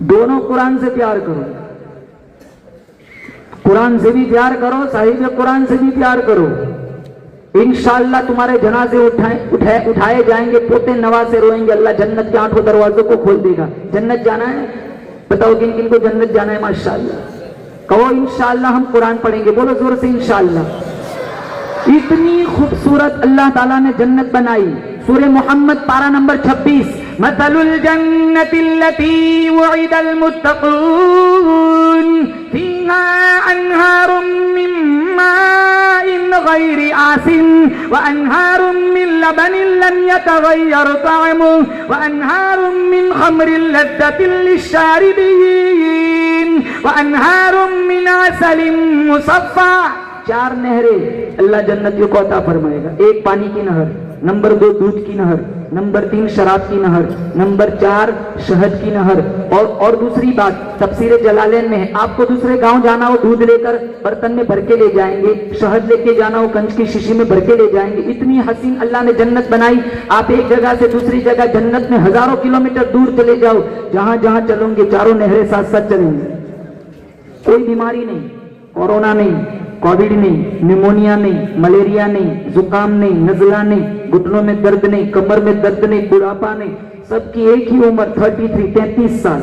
[SPEAKER 1] दोनों कुरान से प्यार करो, कुरान से भी प्यार करो, साहिब कुरान से भी प्यार करो। इंशाअल्लाह तुम्हारे जनाजे उठाए जाएंगे, पोते नवासे रोएंगे, अल्लाह जन्नत के 8 दरवाजों को खोल देगा। जन्नत जाना है? बताओ किन किन को जन्नत जाना है? माशाअल्लाह कहो इंशाअल्लाह हम कुरान पढ़ेंगे, बोलो जोर से इंशाअल्लाह। इतनी खूबसूरत अल्लाह ताला ने जन्नत बनाई। सूरह मोहम्मद पारा नंबर 26, मसलुल जन्नतिल्लती वुइदल मुत्तक़ून फीहा अन्हारुम मिन माइन गैरि आसिन व अन्हारुम मिन लबनिन लम यतगय्यर तअमुहु व अन्हारुम मिन खमरिन लज़्ज़तिन लिश्शारिबीन व अन्हारुम मिन असलिन मुसफ़्फ़ा। 4 नहरें अल्लाह जन्नतियों को अता फरमाएगा। एक पानी की नहर, नंबर 2 दूध की नहर, नंबर 3 शराब की नहर, नंबर 4 शहद की नहर। और दूसरी बात तफसीर जलालैन में है, आपको दूसरे गांव जाना हो दूध लेकर बर्तन में भर के ले जाएंगे, शहद लेके जाना हो कंच की शीशी में भर के ले जाएंगे। इतनी हसीन अल्लाह ने जन्नत बनाई, आप एक जगह से दूसरी जगह जन्नत में हजारों किलोमीटर दूर चले जाओ, जहां जहां चलोगे चारों नहरें साथ साथ चलेंगी। कोई बीमारी नहीं, कोरोना नहीं, कोविड नहीं, निमोनिया नहीं, मलेरिया नहीं, जुकाम नहीं, नजला नहीं, घुटनों में दर्द नहीं, कमर में दर्द नहीं, बुढ़ापा नहीं, सबकी एक ही उम्र 33 साल।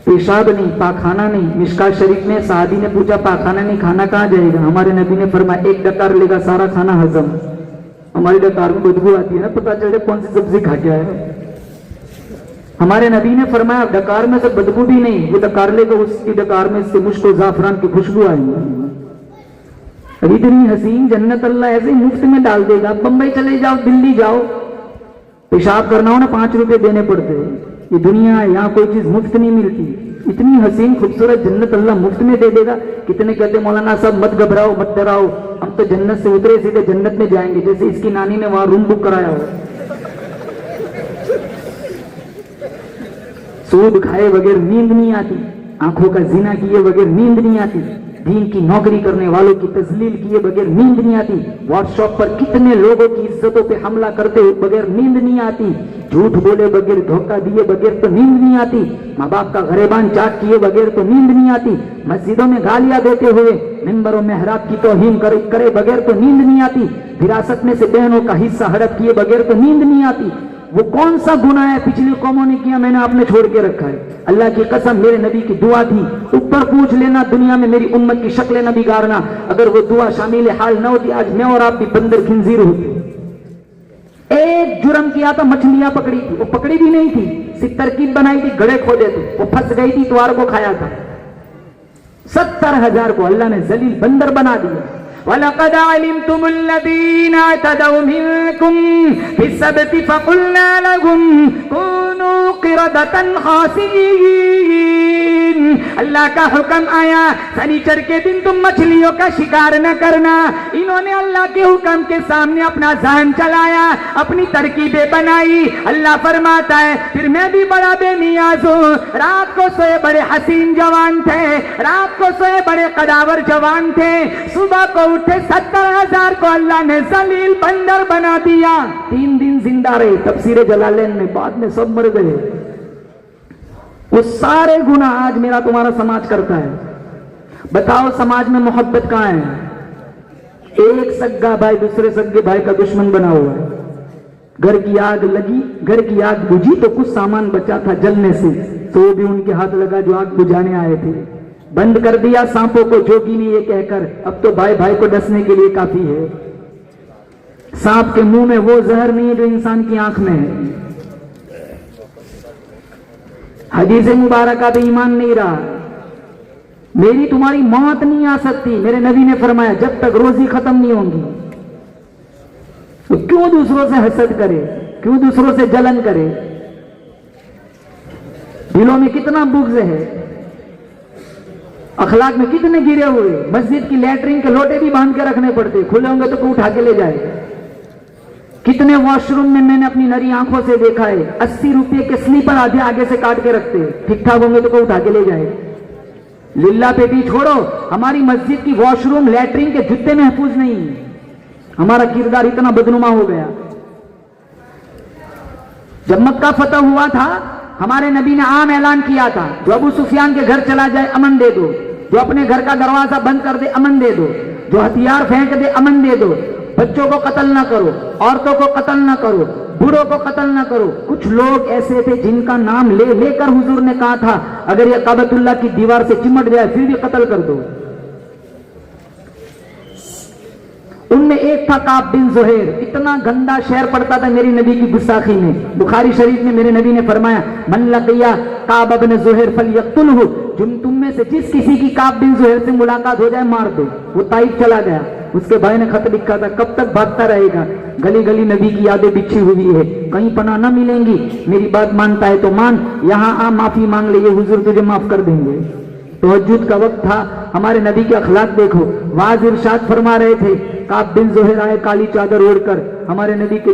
[SPEAKER 1] पेशाब नहीं, पाखाना नहीं। मिशकात शरीफ में सादी ने पूछा पाखाना नहीं, खाना कहाँ जाएगा? हमारे नबी ने फरमाया एक डकार लेगा सारा खाना हजम। हमारी डकार में बदबू आती है ना, पता चले कौन सी सब्जी खा के आया। हमारे नबी ने फरमाया डकार में से बदबू भी नहीं, वो डकार लेगा उसकी डकार में से मुश्क और जाफरान की खुशबू आएगी। इतनी हसीन जन्नत अल्लाह ऐसे मुफ्त में डाल देगा। बंबई चले जाओ, दिल्ली जाओ, पेशाब करना हो ना 5 रुपए देने पड़ते हैं। ये दुनिया है, यहाँ कोई चीज मुफ्त नहीं मिलती। इतनी हसीन खूबसूरत जन्नत अल्लाह मुफ्त में दे देगा। कितने कहते मौलाना साहब मत घबराओ मत डराओ, हम तो जन्नत से उतरे सीधे जन्नत में जाएंगे, जैसे इसकी नानी ने वहां रूम बुक कराया हो। सूद खाए बगैर नींद नहीं आती, आंखों का जिना किए बगैर नींद नहीं आती, दीन की नौकरी करने वालों की तस्लील किए बगैर नींद नहीं आती, व्हाट्सएप पर कितने लोगों की इज्जतों पे हमला करते हुए बगैर नींद नहीं आती, झूठ बोले बगैर धोखा दिए बगैर तो नींद नहीं आती, माँ बाप का गरेबान चाट किए बगैर तो नींद नहीं आती, मस्जिदों में गालियां देते हुए मिंबर और मेहराब की तौहीन करे बगैर तो नींद नहीं आती, विरासत में से बहनों का हिस्सा हड़प किए बगैर तो नींद नहीं आती। वो कौन सा गुनाह है पिछली कौमों ने किया, मैंने आपने छोड़ के रखा है? अल्लाह की कसम मेरे नबी की दुआ थी, ऊपर पूछ लेना दुनिया में मेरी उम्मत की शक्ल न बिगाड़ना। अगर वो दुआ शामिल हाल न होती आज मैं और आप भी बंदर खिंजीर होते। एक जुर्म किया था, मछलियां पकड़ी थी, वो पकड़ी भी नहीं थी, सिर्फ तरकीब बनाई थी, गड़े खोदे थे, वो फंस गई थी, द्वार को खाया था। 70,000 को अल्लाह ने जलील बंदर बना दिया। वलक़द अलिमतुमुल्लज़ीना अतदौ मिनकुम फिस्सब्ति फ़क़ुल्ना लहुम कूनू क़िरदतन ख़ासिईन। अल्लाह का हुक्म आया शनिचर के दिन तुम मछलियों का शिकार न करना। इन्होंने अल्लाह के हुक्म के सामने अपना ज़हन चलाया, अपनी तरकीबें बनाई। अल्लाह फरमाता है फिर मैं भी बड़ा बेनियाज हूँ। रात को सोए बड़े हसीन जवान थे, रात को सोए बड़े कदावर जवान थे, सुबह को उठे 70,000 को अल्लाह ने जलील बंदर बना दिया। 3 दिन जिंदा रहे, तफसीर जलालैन में, बाद में सब मर गए। वो सारे गुनाह आज मेरा तुम्हारा समाज करता है। बताओ समाज में मोहब्बत कहाँ है? एक सगा भाई दूसरे सगे भाई का दुश्मन बना हुआ है। घर की आग लगी, घर की आग बुझी तो कुछ सामान बचा था जलने से, तो भी उनके हाथ लगा जो आग बुझाने आए थे। बंद कर दिया सांपों को जोगी ने ये कहकर, अब तो भाई भाई को डसने के लिए काफी है। सांप के मुंह में वो जहर नहीं है जो इंसान की आंख में है। हदीस मुबारका पे ईमान नहीं रहा, मेरी तुम्हारी मौत नहीं आ सकती। मेरे नबी ने फरमाया जब तक रोजी खत्म नहीं होंगी। तो क्यों दूसरों से हसद करे, क्यों दूसरों से जलन करे? दिलों में कितना बुग़्ज़ है, अखलाक में कितने गिरे हुए। मस्जिद की लैट्रिन के लोटे भी बांध के रखने पड़ते, खुले होंगे तो कोई उठा के ले जाए। कितने वॉशरूम में मैंने अपनी नरी आंखों से देखा है, 80 रुपये के स्लीपर आधे आगे से काट के रखते, ठीक ठाक होंगे तो कोई उठा के ले जाए। लिल्ला पेटी छोड़ो, हमारी मस्जिद की वॉशरूम लैट्रिन के जूते महफूज नहीं। हमारा किरदार इतना बदनुमा हो गया। जब मक्का फतह हुआ था, हमारे नबी ने आम ऐलान किया था, जो अबू सुफियान के घर चला जाए अमन दे दो, जो अपने घर का दरवाजा बंद कर दे अमन दे दो, जो हथियार फेंक दे अमन दे दो। बच्चों को कत्ल ना करो, औरतों को कत्ल ना करो, बूढ़ों को कत्ल ना करो। कुछ लोग ऐसे थे जिनका नाम लेकर हुजूर ने कहा था अगर ये काबतुल्लाह की दीवार से चिमट जाए फिर भी कत्ल कर दो। उनमें एक था काब बिन जुहैर, इतना गंदा शेर पढ़ता था मेरी नबी की गुस्ताखी में। बुखारी शरीफ में मेरे नबी ने फरमाया मन लकिया काब बिन जुहैर फलयक्तुलहु, तुम में से जिस किसी की काब बिन जुहैर से मुलाकात हो जाए मार दो। वो ताइफ चला गया, उसके भाई ने खत लिखा था कब तक भागता रहेगा, गली गली नबी की यादें बिछी हुई है, कहीं पनाह न मिलेंगी। मेरी बात मानता है तो मान, यहाँ आ माफी मांग ले, ये हुजूर तुझे माफ कर देंगे। तहज्जुद का वक्त था, हमारे नबी के अखलाक देखो। वाज इरशाद फरमा रहे थे काब बिन ज़ुहैर आए काली चादर ओढ़कर हमारे नबी के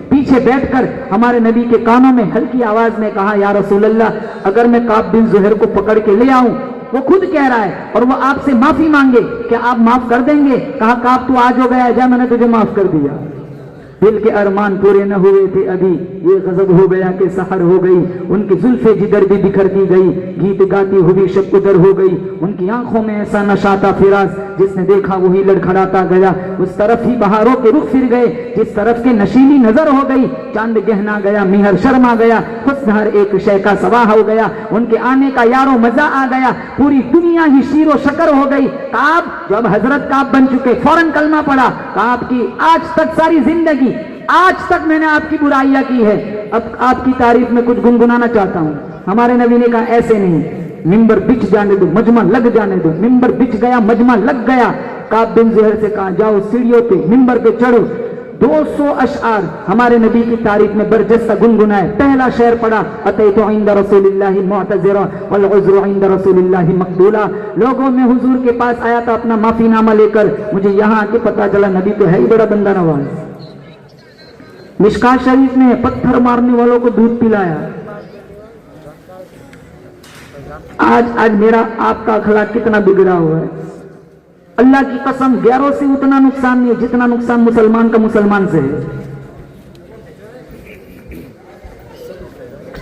[SPEAKER 1] पीछे बैठकर हमारे नबी के कानों में हल्की आवाज में कहा, या रसूल अल्लाह, अगर मैं काब बिन ज़ुहैर को पकड़ के ले आऊं, वो खुद कह रहा है और वो आपसे माफी मांगे, क्या आप माफ कर देंगे? कहा, काब तू आज हो गया, जा मैंने तुझे माफ कर दिया। दिल के अरमान पूरे न हुए थे अभी, ये गजब हो गया कि सहर हो गई। उनकी जुल्फे जिगर भी बिखर दी गई, गीत गाती हुई शब उदर हो गई। उनकी आंखों में ऐसा नशा था फिराज, जिसने देखा वही लड़खड़ाता गया। उस तरफ ही बहारों के रुख फिर गए, जिस तरफ के नशीली नजर हो गई। चांद गहना गया, मिहर शर्मा गया, हुस्न हर एक शय का सवाह हो गया। उनके आने का यारो मजा आ गया, पूरी दुनिया ही शीरो शकर हो गई। काब जब हजरत काब बन चुके, फौरन कलमा पड़ा। काब की आज तक सारी जिंदगी, आज तक मैंने आपकी बुराइयां की है, अब आपकी तारीफ में कुछ गुनगुनाना चाहता हूं। हमारे नबी ने कहा, ऐसे नहीं, मिंबर बिछ जाने दो, मजमा लग जाने दो। मिंबर बिछ गया, मजमा लग गया। काब बिन ज़ुहैर से कहा, जाओ सीढ़ियों पे मिंबर पे चढ़ो। 200 अशआर हमारे नबी की तारीफ में बरजस्ता गुनगुनाए। पहला शेर पढ़ा, अतैतु इंद रसूलिल्लाहि मुअतज़िरा वल उज़्रु इंद रसूलिल्लाहि मक़बूला। लोगों में हुजूर के पास आया था अपना माफीनामा लेकर, मुझे यहां आके पता चला नबी तो है ही बड़ा बंदा नवाज। मिशकात शरीफ में पत्थर मारने वालों को दूध पिलाया। आज मेरा आपका अखलाक कितना बिगड़ा हुआ है। अल्लाह की कसम, गैरों से उतना नुकसान नहीं है जितना नुकसान मुसलमान का मुसलमान से है।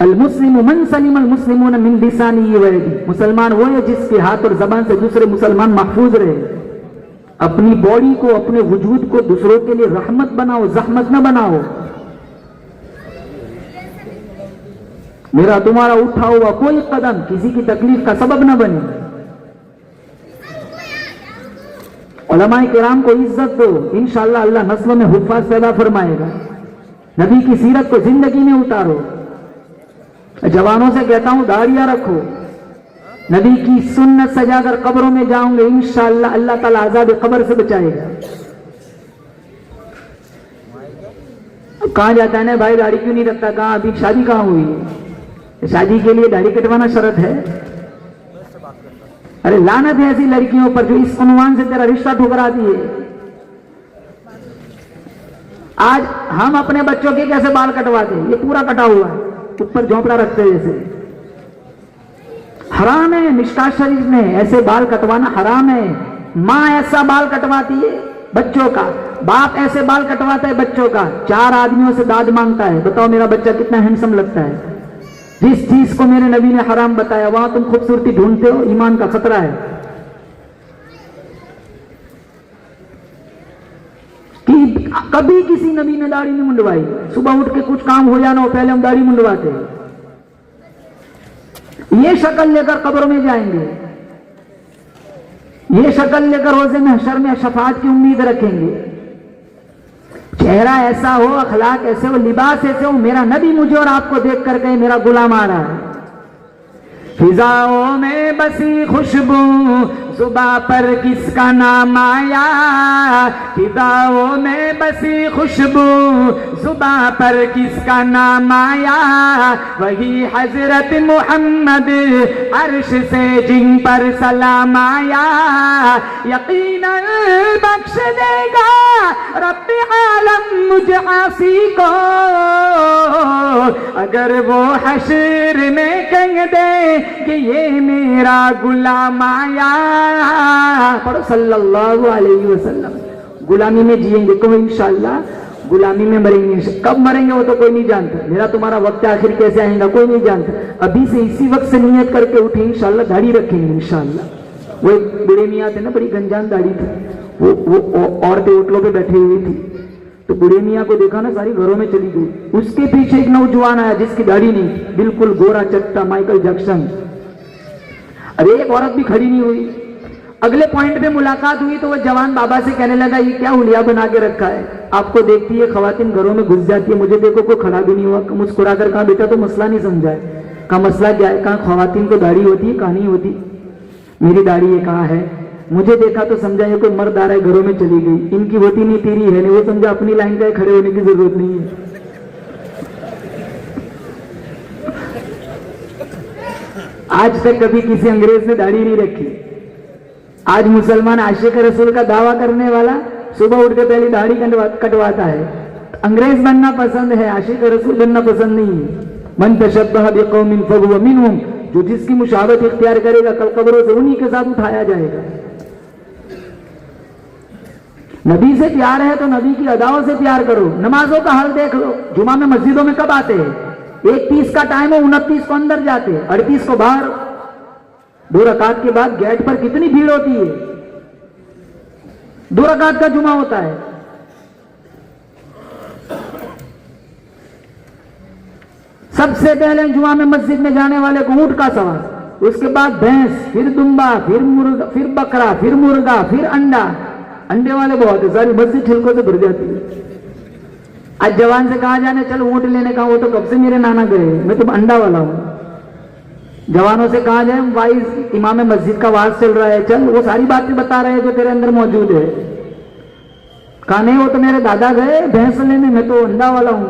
[SPEAKER 1] अल मुस्लिम मन सलिम अल मुस्लिमून मिन लिसानिही व यदिही। मुसलमान वो है जिसके हाथ और जबान से दूसरे मुसलमान महफूज रहे। अपनी बॉडी को, अपने वजूद को दूसरों के लिए रहमत बनाओ, जहमत न बनाओ। मेरा तुम्हारा उठा हुआ कोई कदम किसी की तकलीफ का सबब न बने। उलमाए किराम को इज्जत दो, इंशाअल्लाह अल्लाह नस्लों में हुफ्फाज पैदा फरमाएगा। नबी की सीरत को जिंदगी में उतारो। जवानों से कहता हूं, दाढ़ियां रखो। नबी की सुन्नत सजाकर कब्रों में जाओगे, इंशाअल्लाह अल्लाह ताला आजाद कब्र से बचाएगा। कहा जाता है ना, भाई दाढ़ी क्यों नहीं रखता? कहा, अभी शादी कहां हुई है? शादी के लिए दाढ़ी कटवाना शर्त है? अरे लानत है ऐसी लड़कियों पर जो इस उन्वान से तेरा रिश्ता ठुकरा दिए। आज हम अपने बच्चों के कैसे बाल कटवाते हैं? ये पूरा कटा हुआ है, ऊपर झोंपड़ा रखते हैं जैसे। हराम है, मिशकात शरीफ में ऐसे बाल कटवाना हराम है। माँ ऐसा बाल कटवाती है बच्चों का, बाप ऐसे बाल कटवाता है बच्चों का, 4 आदमियों से दाद मांगता है। बताओ मेरा बच्चा कितना हैंडसम लगता है। जिस चीज को मेरे नबी ने हराम बताया वहां तुम खूबसूरती ढूंढते हो, ईमान का खतरा है। कि कभी किसी नबी ने दाढ़ी नहीं मुंडवाई। सुबह उठ के कुछ काम हो जाना हो, पहले हम दाढ़ी मुंडवाते हैं। ये शक्ल लेकर कब्र में जाएंगे, ये शक्ल लेकर रोज़े महशर में शफाअत की उम्मीद रखेंगे। चेहरा ऐसा हो, अखलाक ऐसे हो, लिबास ऐसे हो। मेरा नबी मुझे और आपको देख कर कहे मेरा गुलाम आ रहा है। फिजाओं में बसी खुशबू, जुबां पर किसका नाम आया? फिजाओं में बसी खुशबू, जुबां पर किसका नाम आया? वही हजरत मुहम्मद अर्श से जिन पर सलाम आया। यकीनन बख्श देगा रब्बे आलम मुझ आसी को, अगर वो हश्र में कह दे कि ये मेरा गुलाम आया। पढ़ो सल्लल्लाहु अलैहि वसल्लम। गुलामी में जिएंगे तो इंशाअल्लाह, गुलामी में मरेंगे। कब मरेंगे वो तो कोई नहीं जानता। मेरा तुम्हारा वक्त आखिर कैसे आएगा कोई नहीं जानता। अभी से इसी वक्त से नियत करके उठे, इंशाअल्लाह दाढ़ी रखेंगे इंशाअल्लाह। वो एक बूढ़े मियाँ थे ना, बड़ी गंजान दाढ़ी थी, वो औरतें होटलों पे बैठी हुई थी, तो बूढ़े मियाँ को देखा ना, सारी घरों में चली गई। उसके पीछे एक नौजवान आया जिसकी दाढ़ी नहीं, बिल्कुल गोरा चट्टा माइकल जैक्सन। अरे एक औरत भी खड़ी नहीं हुई। अगले पॉइंट पे मुलाकात हुई तो वो जवान बाबा से कहने लगा, ये क्या हुलिया बना के रखा है? आपको देखती है खवातीन घरों में घुस जाती है, मुझे देखो कोई खड़ा भी नहीं हुआ। मुस्कुरा कर कहा, बेटा तो मसला नहीं समझा है। कहा मसला क्या है? कहा खवातीन को दाढ़ी होती है, कहा नहीं होती। मेरी दाढ़ी है, कहा है। मुझे देखा तो समझा ये कोई मर्द आ रहा है, घरों में चली गई। इनकी होती नहीं, तेरी है नहीं। वो समझा अपनी लाइन का खड़े होने की जरूरत नहीं है। आज तक कभी किसी अंग्रेज ने दाढ़ी नहीं रखी। आज मुसलमान आशिक रसूल का दावा करने वाला सुबह उठ के पहले दाढ़ी कटवाता है। अंग्रेज बनना पसंद है, आशिक रसूल बनना पसंद नहीं है। मन तशब्बह बिकौमिन फहुव मिनहुम, जो जिसकी मुशाबत इख्तियार करेगा कल कब्रों से उन्हीं के साथ उठाया जाएगा। नबी से प्यार है तो नबी की अदाओं से प्यार करो। नमाजों का हाल देख लो, जुमा में मस्जिदों में कब आते हैं? 1:30 का टाइम है, 29 को अंदर जाते हैं, 38 को बाहर। 2 रकात के बाद गेट पर कितनी भीड़ होती है। 2 रकात का जुमा होता है। सबसे पहले जुमा में मस्जिद में जाने वाले को ऊंट का सवाल, उसके बाद भैंस, फिर दुम्बा, फिर मुर्गा, फिर बकरा, फिर मुर्गा, फिर अंडा। अंडे वाले बहुत है, सारी मस्जिद छिलकों से भर जाती है। आज जवान से कहा जाने चलो ऊंट लेने का, वो तो कब से मेरे नाना गए, मैं तो अंडा वाला हूं। जवानों से कहा जाए वाइस इमाम मस्जिद का वाज चल रहा है, चल वो सारी बातें बता रहे हैं जो तेरे अंदर मौजूद है। कहा नहीं वो तो मेरे दादा गए भैंस लेने, मैं तो अंडा वाला हूं।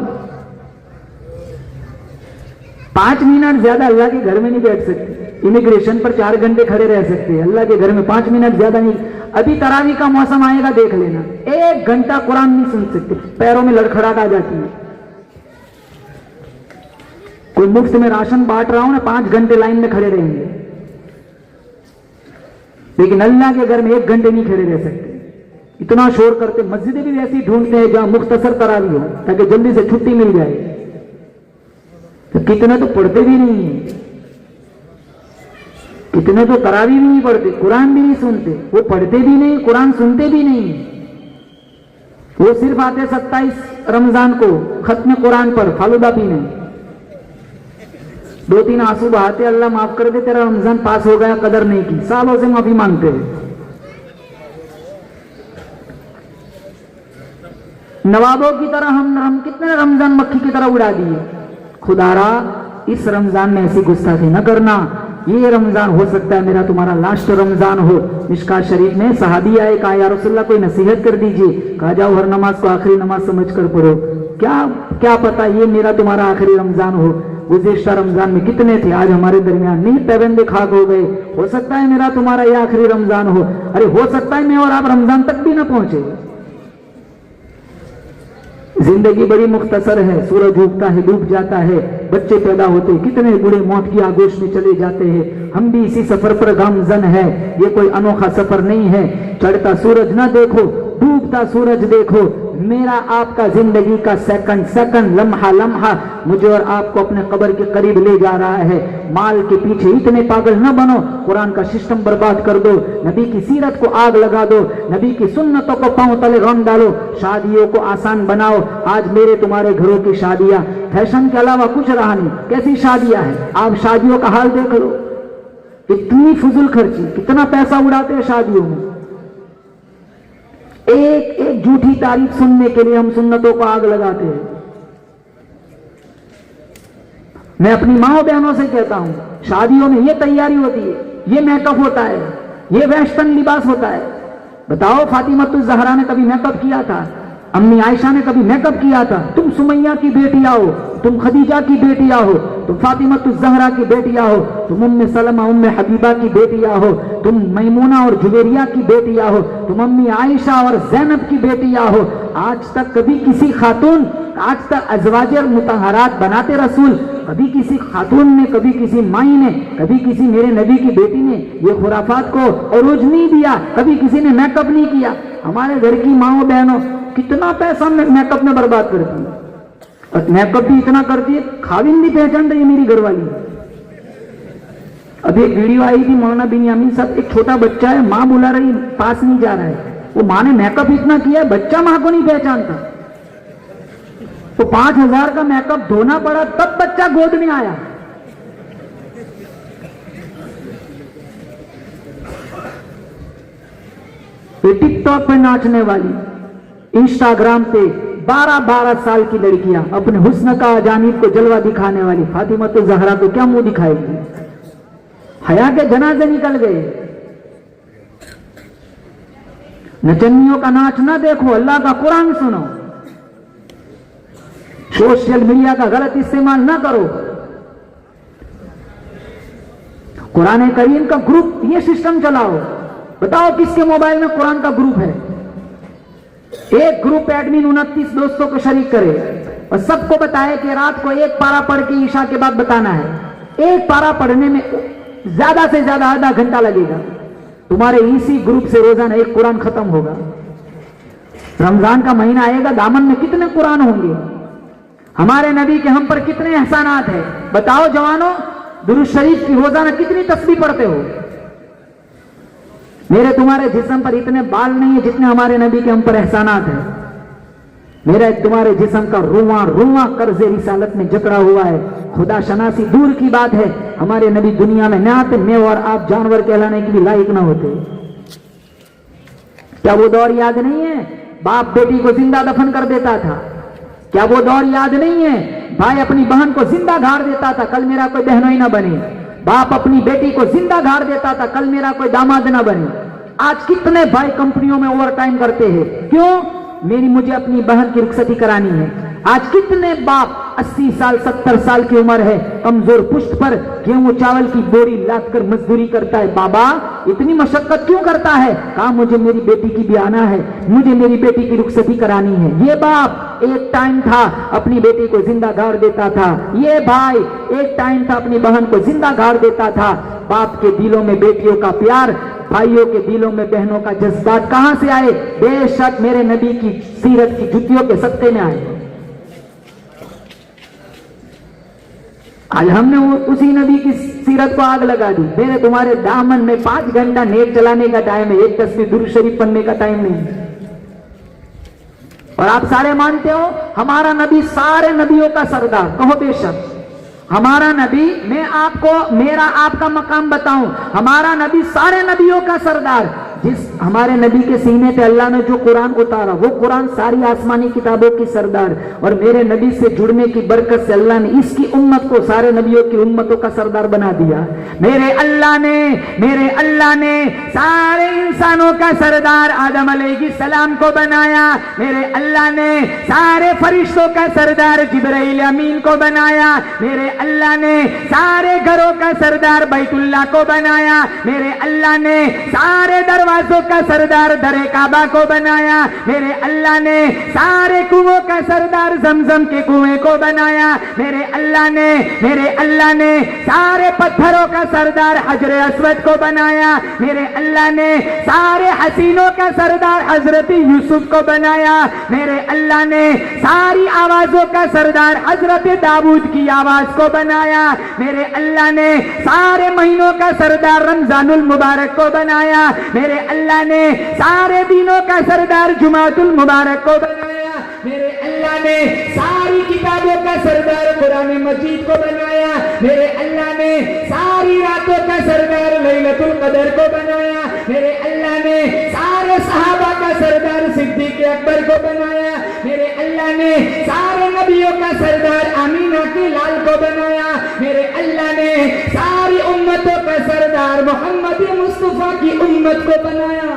[SPEAKER 1] 5 मिनट ज्यादा अल्लाह के घर में नहीं बैठ सकते। इमिग्रेशन पर 4 घंटे खड़े रह सकते हैं, अल्लाह के घर में 5 मिनट ज्यादा नहीं। अभी तरावी का मौसम आएगा, देख लेना, 1 घंटा कुरान नहीं सुन सकते, पैरों में लड़खड़ाहट आ जाती है। कोई मुफ्त में राशन बांट रहा हूं ना, 5 घंटे लाइन में खड़े रहेंगे, लेकिन अल्लाह के घर में 1 घंटे नहीं खड़े रह सकते। इतना शोर करते। मस्जिदें भी वैसी ढूंढते हैं जहां मुख्तसर तरावी हो, ताकि जल्दी से छुट्टी मिल जाए। तो कितने तो पढ़ते भी नहीं है, कितने तो तरावी भी नहीं पढ़ते, कुरान भी नहीं सुनते। वो पढ़ते भी नहीं, कुरान सुनते भी नहीं, वो सिर्फ आते 27 रमजान को खत्म कुरान पर फालूदा पीने, 2-3 आंसू बहाते, अल्लाह माफ कर दे तेरा रमजान पास हो गया, कदर नहीं की, सालों से माफी मांगते हैं। नवाबों की तरह हम कितने रमजान मक्खी की तरह उड़ा दिए। खुदारा इस रमजान में ऐसी गुस्ताखी न करना, ये रमजान हो सकता है मेरा तुम्हारा लास्ट रमजान हो। मिशकात शरीफ में सहाबी आए, कहा या रसूलल्लाह कोई नसीहत कर दीजिए। कहा जाओ हर नमाज को आखिरी नमाज समझ कर पढ़ो, क्या पता ये मेरा तुम्हारा आखिरी रमजान हो। गुज़िश्ता रमजान में कितने थे, आज हमारे दरमियान नहीं, पैबंदे खाक हो गए। हो सकता है मेरा तुम्हारा ये आखिरी रमजान हो। अरे हो सकता है मैं और आप रमजान तक भी ना पहुंचे। जिंदगी बड़ी मुख्तसर है, सूरज उगता है डूब जाता है, बच्चे पैदा होते, कितने बूढ़े मौत की आगोश में चले जाते हैं। हम भी इसी सफर पर गामजन है, ये कोई अनोखा सफर नहीं है। चढ़ता सूरज ना देखो, डूबता सूरज देखो। मेरा आपका जिंदगी का सेकंड सेकंड, लम्हा लम्हा मुझे और आपको अपने कब्र के करीब ले जा रहा है। माल के पीछे इतने पागल न बनो, कुरान का सिस्टम बर्बाद कर दो, नबी की सीरत को आग लगा दो, नबी की सुन्नतों को पांव तले रौंद डालो, शादियों को आसान बनाओ। आज मेरे तुम्हारे घरों की शादियां फैशन के अलावा कुछ रहा नहीं। कैसी शादियां हैं, आप शादियों का हाल देख लो, इतनी फुजुल खर्ची, कितना पैसा उड़ाते हैं शादियों में। एक एक झूठी तारीफ सुनने के लिए हम सुन्नतों को आग लगाते हैं। मैं अपनी माँ बहनों से कहता हूं, शादियों में ये तैयारी होती है, ये मेकअप होता है, ये वेस्टर्न लिबास होता है। बताओ फातिमा ज़हरा ने कभी मेकअप किया था? अम्मी आयशा ने कभी मेकअप किया था? तुम सुमैया की बेटियां हो, तुम खदीजा की बेटियां हो, तुम फातिमा ज़हरा की बेटियां हो, तुम उम्मे सलमा उम्मे हबीबा की बेटियां हो, तुम मैमूना और जुवेरिया की बेटियां हो, तुम अम्मी आयशा और ज़ैनब की बेटियां हो। आज तक कभी किसी खातून, आज तक अज़वाज मुतहरात बनाते रसूल, कभी किसी खातून ने, कभी किसी माई ने, कभी किसी मेरे नबी की बेटी ने ये खुराफात को अरूज नहीं दिया, कभी किसी ने मेकअप नहीं किया। हमारे घर की माओ बहनों कितना पैसा मेकअप में बर्बाद करती है, और मेकअप भी इतना करती है खाविन भी पहचान रही है मेरी घरवाली। अभी एक वीडियो आई थी, मौलाना बिनियामीन साहब, एक छोटा बच्चा है, माँ बुला रही, पास नहीं जा रहा है, वो माँ ने मेकअप इतना किया है, बच्चा माँ को नहीं पहचानता। तो 5000 का मेकअप धोना पड़ा, तब बच्चा गोद में आया। ये टिकटॉक पे नाचने वाली, इंस्टाग्राम पे 12-12 साल की लड़कियां अपने हुस्न का अजानिब को जलवा दिखाने वाली फातिमा ज़हरा को क्या मुंह दिखाएगी? हया के जनाजे निकल गए। नचनियों का नाच ना देखो, अल्लाह का कुरान सुनो। सोशल मीडिया का गलत इस्तेमाल ना करो। कुरान करीम का ग्रुप, ये सिस्टम चलाओ। बताओ किसके मोबाइल में कुरान का ग्रुप है? एक ग्रुप एडमिन 29 दोस्तों को शरीक करे और सबको बताए कि रात को एक पारा पढ़ के ईशा के बाद बताना है। एक पारा पढ़ने में ज्यादा से ज्यादा आधा घंटा लगेगा। तुम्हारे इसी ग्रुप से रोजाना एक कुरान खत्म होगा। रमजान का महीना आएगा, दामन में कितने कुरान होंगे। हमारे नबी के हम पर कितने एहसानात है। बताओ जवानों, दुरूद शरीफ की रोजाना कितनी तस्बीह पढ़ते हो? मेरे तुम्हारे जिस्म पर इतने बाल नहीं है जितने हमारे नबी के हम पर एहसानात है। मेरा तुम्हारे जिस्म का रुआ रुआ कर्ज़े रिसालत में जकड़ा हुआ है। खुदा शनासी दूर की बात है, हमारे नबी दुनिया में न आते, मैं और आप जानवर कहलाने के लिए लायक न होते। क्या वो दौर याद नहीं है? बाप बेटी को जिंदा दफन कर देता था। क्या वो दौर याद नहीं है? भाई अपनी बहन को जिंदा गाड़ देता था, कल मेरा कोई बहनोई ना बने। बाप अपनी बेटी को जिंदा गाड़ देता था, कल मेरा कोई दामाद ना बने। आज कितने भाई कंपनियों में ओवर टाइम करते हैं, क्यों? मुझे अपनी बहन की रुखसती करानी है। आज कितने बाप 80 साल 70 साल की उम्र है, कमजोर पुष्ट पर गेहूं चावल की बोरी लाद कर मजदूरी करता है। बाबा इतनी मशक्कत क्यों करता है? कहा मुझे मेरी बेटी की भी आना है, मुझे मेरी बेटी की रुखसती करानी है। ये बाप एक टाइम था अपनी बेटी को जिंदा गाड़ देता था। ये भाई एक टाइम था अपनी बहन को जिंदा गाड़ देता था। बाप के दिलों में बेटियों का प्यार, भाइयों के दिलों में बहनों का जज्बात कहां से आए? बेशक मेरे नबी की सीरत की जुतियों के सत्ते में आए। आज हमने उसी नबी की सीरत को आग लगा दी। मेरे तुम्हारे दामन में 5 घंटा नेट चलाने का टाइम है, एक तस्वीर दुरूद शरीफ पढ़ने का टाइम नहीं। और आप सारे मानते हो हमारा नबी सारे नबियों का सरदार, कहो बेशक हमारा नबी, मैं आपको मेरा आपका मकाम बताऊं, हमारा नबी सारे नबियों का सरदार। जिस हमारे नबी के सीने पे अल्लाह ने जो कुरान उतारा, वो कुरान सारी आसमानी किताबों की सरदार। और मेरे नबी से जुड़ने की बरकत से अल्लाह ने इसकी उम्मत को सारे नबियों की उम्मतों का सरदार बना दिया। मेरे अल्लाह ने सारे इंसानों का सरदार आदम अलैहिस्सलाम को बनाया। मेरे अल्लाह ने सारे फरिश्तों का सरदार जिब्राइल अमीन को बनाया। मेरे अल्लाह ने सारे घरों का सरदार बैतुल्लाह को बनाया। मेरे अल्लाह ने सारे दरवाजों का सरदार दरे काबा को बनाया। मेरे अल्लाह ने सारे कुओं का सरदार जमजम के कुएं को बनाया। मेरे अल्लाह ने सारे पत्थरों का सरदार हजरे अस्वद को बनाया। मेरे अल्लाह ने सारे हसीनों का सरदार हजरत यूसुफ को बनाया। मेरे अल्लाह ने सारी आवाजों का सरदार हजरत दाऊद की आवाज को बनाया। मेरे अल्लाह ने सारे महीनों का सरदार रमजानुल मुबारक को बनाया। मेरे अल्लाह ने सारे दिनों का सरदार जुमातुल मुबारक को बनाया। मेरे अल्लाह ने सारी किताबों का सरदार कुरान मजीद को बनाया। मेरे अल्लाह ने सारी रातों का सरदार लैलतुल कदर को बनाया। मेरे अल्लाह ने सारे सहाबा का सरदार सिद्दीक अकबर को बनाया। मेरे अल्लाह ने सारे नबियों का सरदार अमीना के लाल को बनाया। मेरे अल्लाह ने सारी उम्मतों का सरदार मोहम्मद मुस्तफा की उम्मत को बनाया।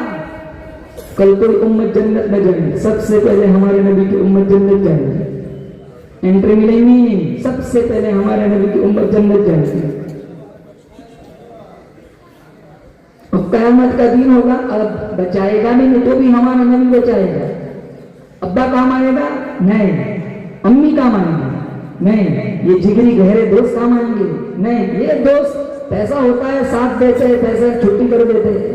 [SPEAKER 1] कल कोई उम्मत जन्नत में जाएगी, सबसे पहले हमारे नबी की उम्मत जन्नत जाएगी। एंट्री मिलेगी, सबसे पहले हमारे नबी की उम्मत जन्नत जाएगी। और क़यामत का दिन होगा, अब बचाएगा नहीं तो भी हमारा नबी बचाएगा। अब्बा काम आएगा नहीं, अम्मी काम आएंगे नहीं, ये जिगरी गहरे दोस्त काम आएंगे नहीं। ये दोस्त पैसा होता है साथ देते हैं, पैसा छुट्टी कर देते हैं।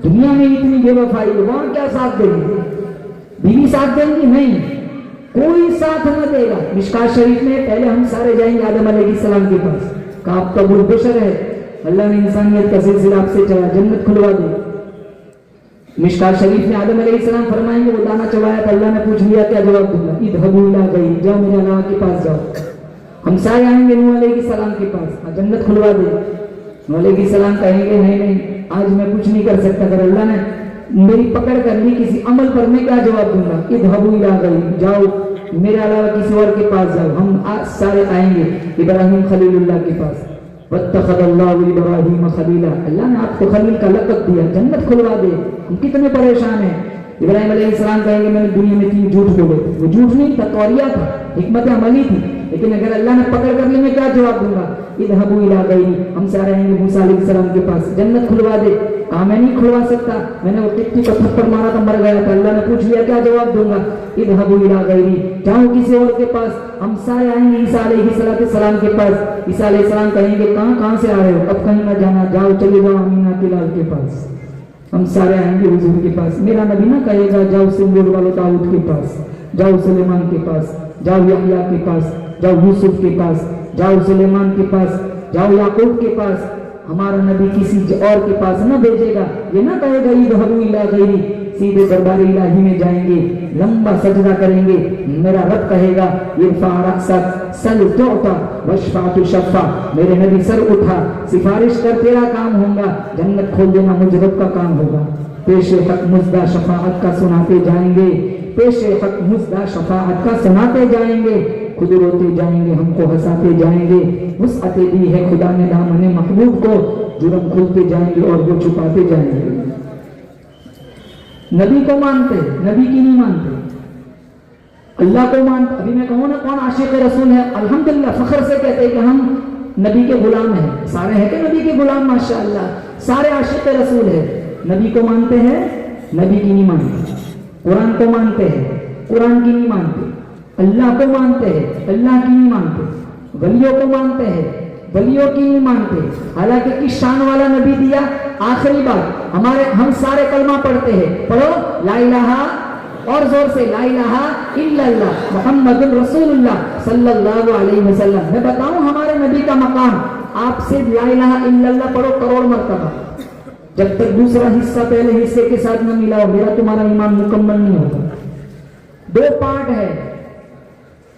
[SPEAKER 1] दुनिया में इतनी बेवफाई है, वहां क्या साथ देंगे? बीवी साथ देंगी नहीं, कोई साथ न देगा। मिशकात शरीफ में पहले हम सारे जाएंगे आदम अलैहिस्सलाम के पास। कहा आप तो अबुल बशर है, अल्लाह ने इंसानियत का सिलसिला आपसे चला, जन्नत खुलवा दे। मिशकात शरीफ में आदम अलैहिस्सलाम फरमाएंगे वो दाना चबाया था, अल्लाह ने पूछ लिया क्या जवाब दूंगा? इधबू इला गई, जाओ मेरे अल्लाह के पास जाओ। हम सारे आएंगे नूह अलैहिस्सलाम के पास, जन्नत खुलवा दे। नूह अलैहिस्सलाम कहेंगे नहीं, आज मैं कुछ नहीं कर सकता, अगर अल्लाह ने मेरी पकड़ कर ली किसी अमल पर मैं क्या जवाब दूंगा? इधबू इला गई, जाओ मेरे अलावा किसी और के पास जाओ। हम आज सारे आएंगे इब्राहिम खलीलुल्लाह के पास। वत्तखज़ल्लाहु इब्राहीम खलीला, अल्लाह ने आपको खलील का लक़ब दिया, जन्नत खुलवा दे। हम कितने परेशान हैं। इब्राहिम अलैहिस्सलाम कहेंगे मैंने दुनिया में 3 झूठ बोले, वो झूठ नहीं था, तौरिया था, हिकमत अमली थी।
[SPEAKER 2] लेकिन अगर अल्लाह ने पकड़ कर ली मैं क्या जवाब दूंगा? इदहबू इला गैरी, हम सारे आएंगे मूसा अलैहिस्सलाम के पास, जन्नत खुलवा दे। कहा मैं नहीं खुलवा सकता, मैंने वो टिट्टी को थप्पड़ मारा था, मर गया था। अल्लाह ने पूछ लिया क्या जवाब दूंगा? इदहबू इला गैरी, जाओ किसी और के पास। हम सारे आएंगे ईसा अलैहिस्सलाम के पास। ईसा अलैहिस्सलाम कहेंगे कहां से आ रहे हो? अब कहीं ना जाना, जाओ चले जाओ अमीना के लाल के पास। हम सारे आएंगे हुजूर के पास। मेरा नबी ना कहेगा जाओ सिंदूर वाले दाऊद के पास, जाओ सुलेमान के पास, जाओ यहया के पास, जाओ यूसुफ के पास, जाओ सुलेमान के पास, जाओ याकूब के पास। हमारा नबी किसी और के पास न भेजेगा। ये ना कहेगा इदहबू इला गैरी, सीधे दरबार इलाही में जाएंगे, लंबा सजदा करेंगे। मेरा रब कहेगा इरफा रअसक सल तुअता वशफा तुशफा, मेरे नबी सर उठा, सिफारिश कर, तेरा काम होगा, जन्नत खोल देना मुझ रब का काम होगा। पेशे हक मुज़दा शफाअत का सुनाते जाएंगे, पेशे हक मुज़दा शफाअत का सुनाते जाएंगे। खुद रोते जाएंगे, हमको हंसाते जाएंगे। वुसअते दी है खुदा ने दामने महबूब को, जुर्म खुलते जाएंगे और वो छुपाते जाएंगे। नबी को मानते, नबी की नहीं मानते, अल्लाह को मानते। अभी मैं कहूँ ना कौन आशिक रसूल है, अल्हम्दुलिल्लाह फख्र से कहते हैं कि हम नबी के गुलाम हैं। सारे हैं कि नबी के गुलाम? माशाअल्लाह, सारे आशिक रसूल है। नबी को मानते हैं, नबी की नहीं मानते। कुरान को मानते हैं, कुरान की नहीं मानते। अल्लाह को मानते हैं, अल्लाह की नहीं मानते। वलियों को मानते हैं, वलियों की नहीं मानते। हालांकि किस शान वाला नबी दिया? आखिरी बात, हम सारे कलमा पढ़ते हैं, पढ़ो ला इलाहा, और जोर से ला इलाहा इल्लल्लाह मुहम्मदुर रसूलुल्लाह सल्लल्लाहु अलैहि वसल्लम। मैं बताऊं हमारे नबी का मकाम, आपसे ला इलाहा इल्लल्लाह पढ़ो करोड़ मर्तबा, जब तक दूसरा हिस्सा पहले हिस्से के साथ न मिला हो, मेरा तुम्हारा ईमान मुकम्मल नहीं होगा। दो पार्ट है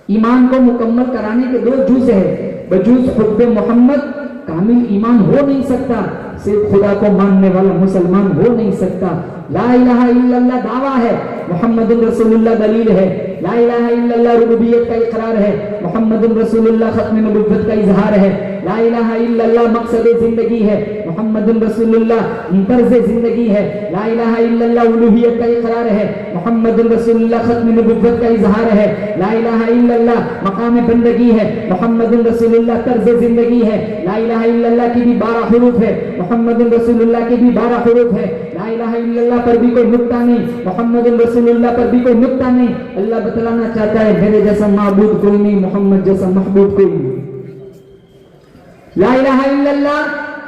[SPEAKER 2] ईमान को मुकम्मल कराने के, दो जुज है। बजूज खुद मोहम्मद कामिल ईमान हो नहीं सकता, सिर्फ खुदा को मानने वाला मुसलमान हो नहीं सकता। ला इलाहा इल्लल्लाह दावा है, मुहम्मदुर रसूलुल्लाह दलील है। ला इलाहा इल्लल्लाह रुबूबियत का इकरार है, मुहम्मदुर रसूलुल्लाह खत्म नबुव्वत का इजहार है। ला इलाहा इल्लल्लाह मकसद जिंदगी है, मुहम्मदुर रसूलुल्लाह तर्ज जिंदगी है। ला इलाहा इल्लल्लाह उलूहियत का इकरार है, मुहम्मदुर रसूलुल्लाह खत्म नबुव्वत का इजहार है। ला इलाहा इल्लल्लाह मकाम बंदगी है, मुहम्मदुर रसूलुल्लाह तर्ज जिंदगी है। ला इलाहा इल्लल्लाह की भी 12 हुरूफ है, मुहम्मदुर रसूलुल्लाह की भी 12 हुरूफ है। ला इलाहा इल्लल्लाह पर भी कोई नुक्ता नहीं, मुहम्मदुर रसूलुल्लाह पर भी कोई नुक्ता नहीं। अल्लाह बतलाना चाहता है मेरे जैसा माबूद कोई नहीं, मोहम्मद जैसा महबूब कोई नहीं। ला इलाहा इल्लल्लाह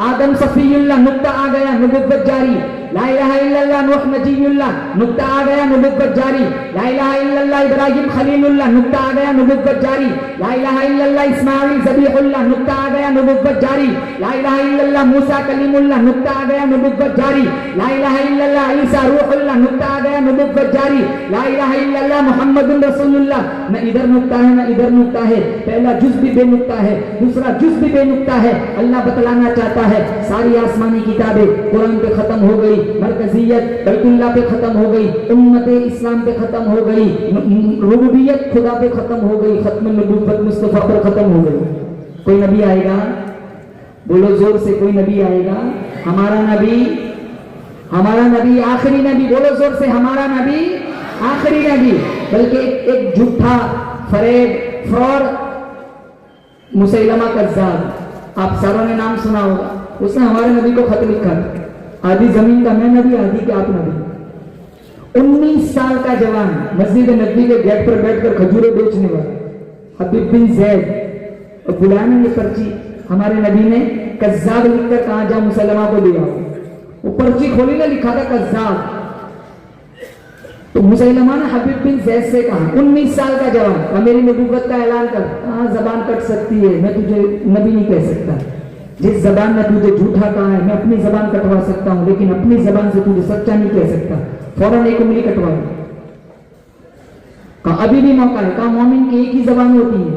[SPEAKER 2] आदम सफीयुल्लाह, नुक्ता आ गया, नबुव्वत जारी। ला इलाहा इल्लल्लाह नूह नजीयुल्लाह, नुक्ता आ गया, नबुव्वत जारी। ला इलाहा इल्लल्लाह इब्राहिम खलीलुल्लाह, नुक्ता आ गया, नबुव्वत जारी। ला इलाहा इल्लल्लाह इस्माइल ज़बीहुल्लाह, नुक्ता आ गया, नबुव्वत जारी। ला इलाहा इल्लल्लाह मूसा कलीमुल्लाह, नुक्ता आ गया, नबुव्वत जारी। ला इलाहा इल्लल्लाह ईसा रूहुल्लाह, नुक्ता आ गया, नबुव्वत जारी। ला इलाहा इल्लल्लाह मुहम्मदुर रसूलुल्लाह, न इधर नुक्ता है न इधर नुक्ता है। पहला जुज भी बेनुक्ता है, दूसरा जुज भी बेनुक्ता है। अल्लाह बतलाना चाहता है सारी आसमानी किताबें कुरान पे खत्म हो गई, मरकजियत बैतुल्लाह पे खत्म हो गई, उम्मत इस्लाम पे खत्म हो गई, रुबूबियत खुदा पे खत्म हो गई, खत्म नबुव्वत मुस्तफा पर खत्म हो गई। कोई नबी आएगा? बोलो जोर से, कोई नबी आएगा? हमारा नबी आखिरी नबी। बोलो जोर से, हमारा नबी आखिरी नबी। बल्कि एक झूठा फरेब फ्रॉड मुसैलमा कज़्ज़ाब, आप सारों ने नाम सुना होगा, उसने हमारे नबी को खत लिखा, आधी जमीन का मैं नबी, आधी के आप नबी। 19 साल का जवान मस्जिद नबी के गेट पर बैठकर खजूरें बेचने वाला हबीब बिन जैद, और बुलाने ये पर्ची हमारे नबी ने कज़्ज़ाब लिखकर कहा जा मुसलमा को दिया। वो पर्ची खोली ना, लिखा था कज़्ज़ाब। तो मुसलमा ने हबीब बिन जैद से कहा, 19 साल का जवान, मेरी नबूवत का ऐलान कर। कहा जबान कट सकती है, मैं तुझे नबी नहीं कह सकता। जिस जबान ने तुझे झूठा कहा है मैं अपनी जबान कटवा सकता हूं, लेकिन अपनी जबान से तुझे सच्चा नहीं कह सकता। फौरन एक उंगली कटवा दी। कहा अभी भी मौका है। कहा मोमिन की एक ही जबान होती है,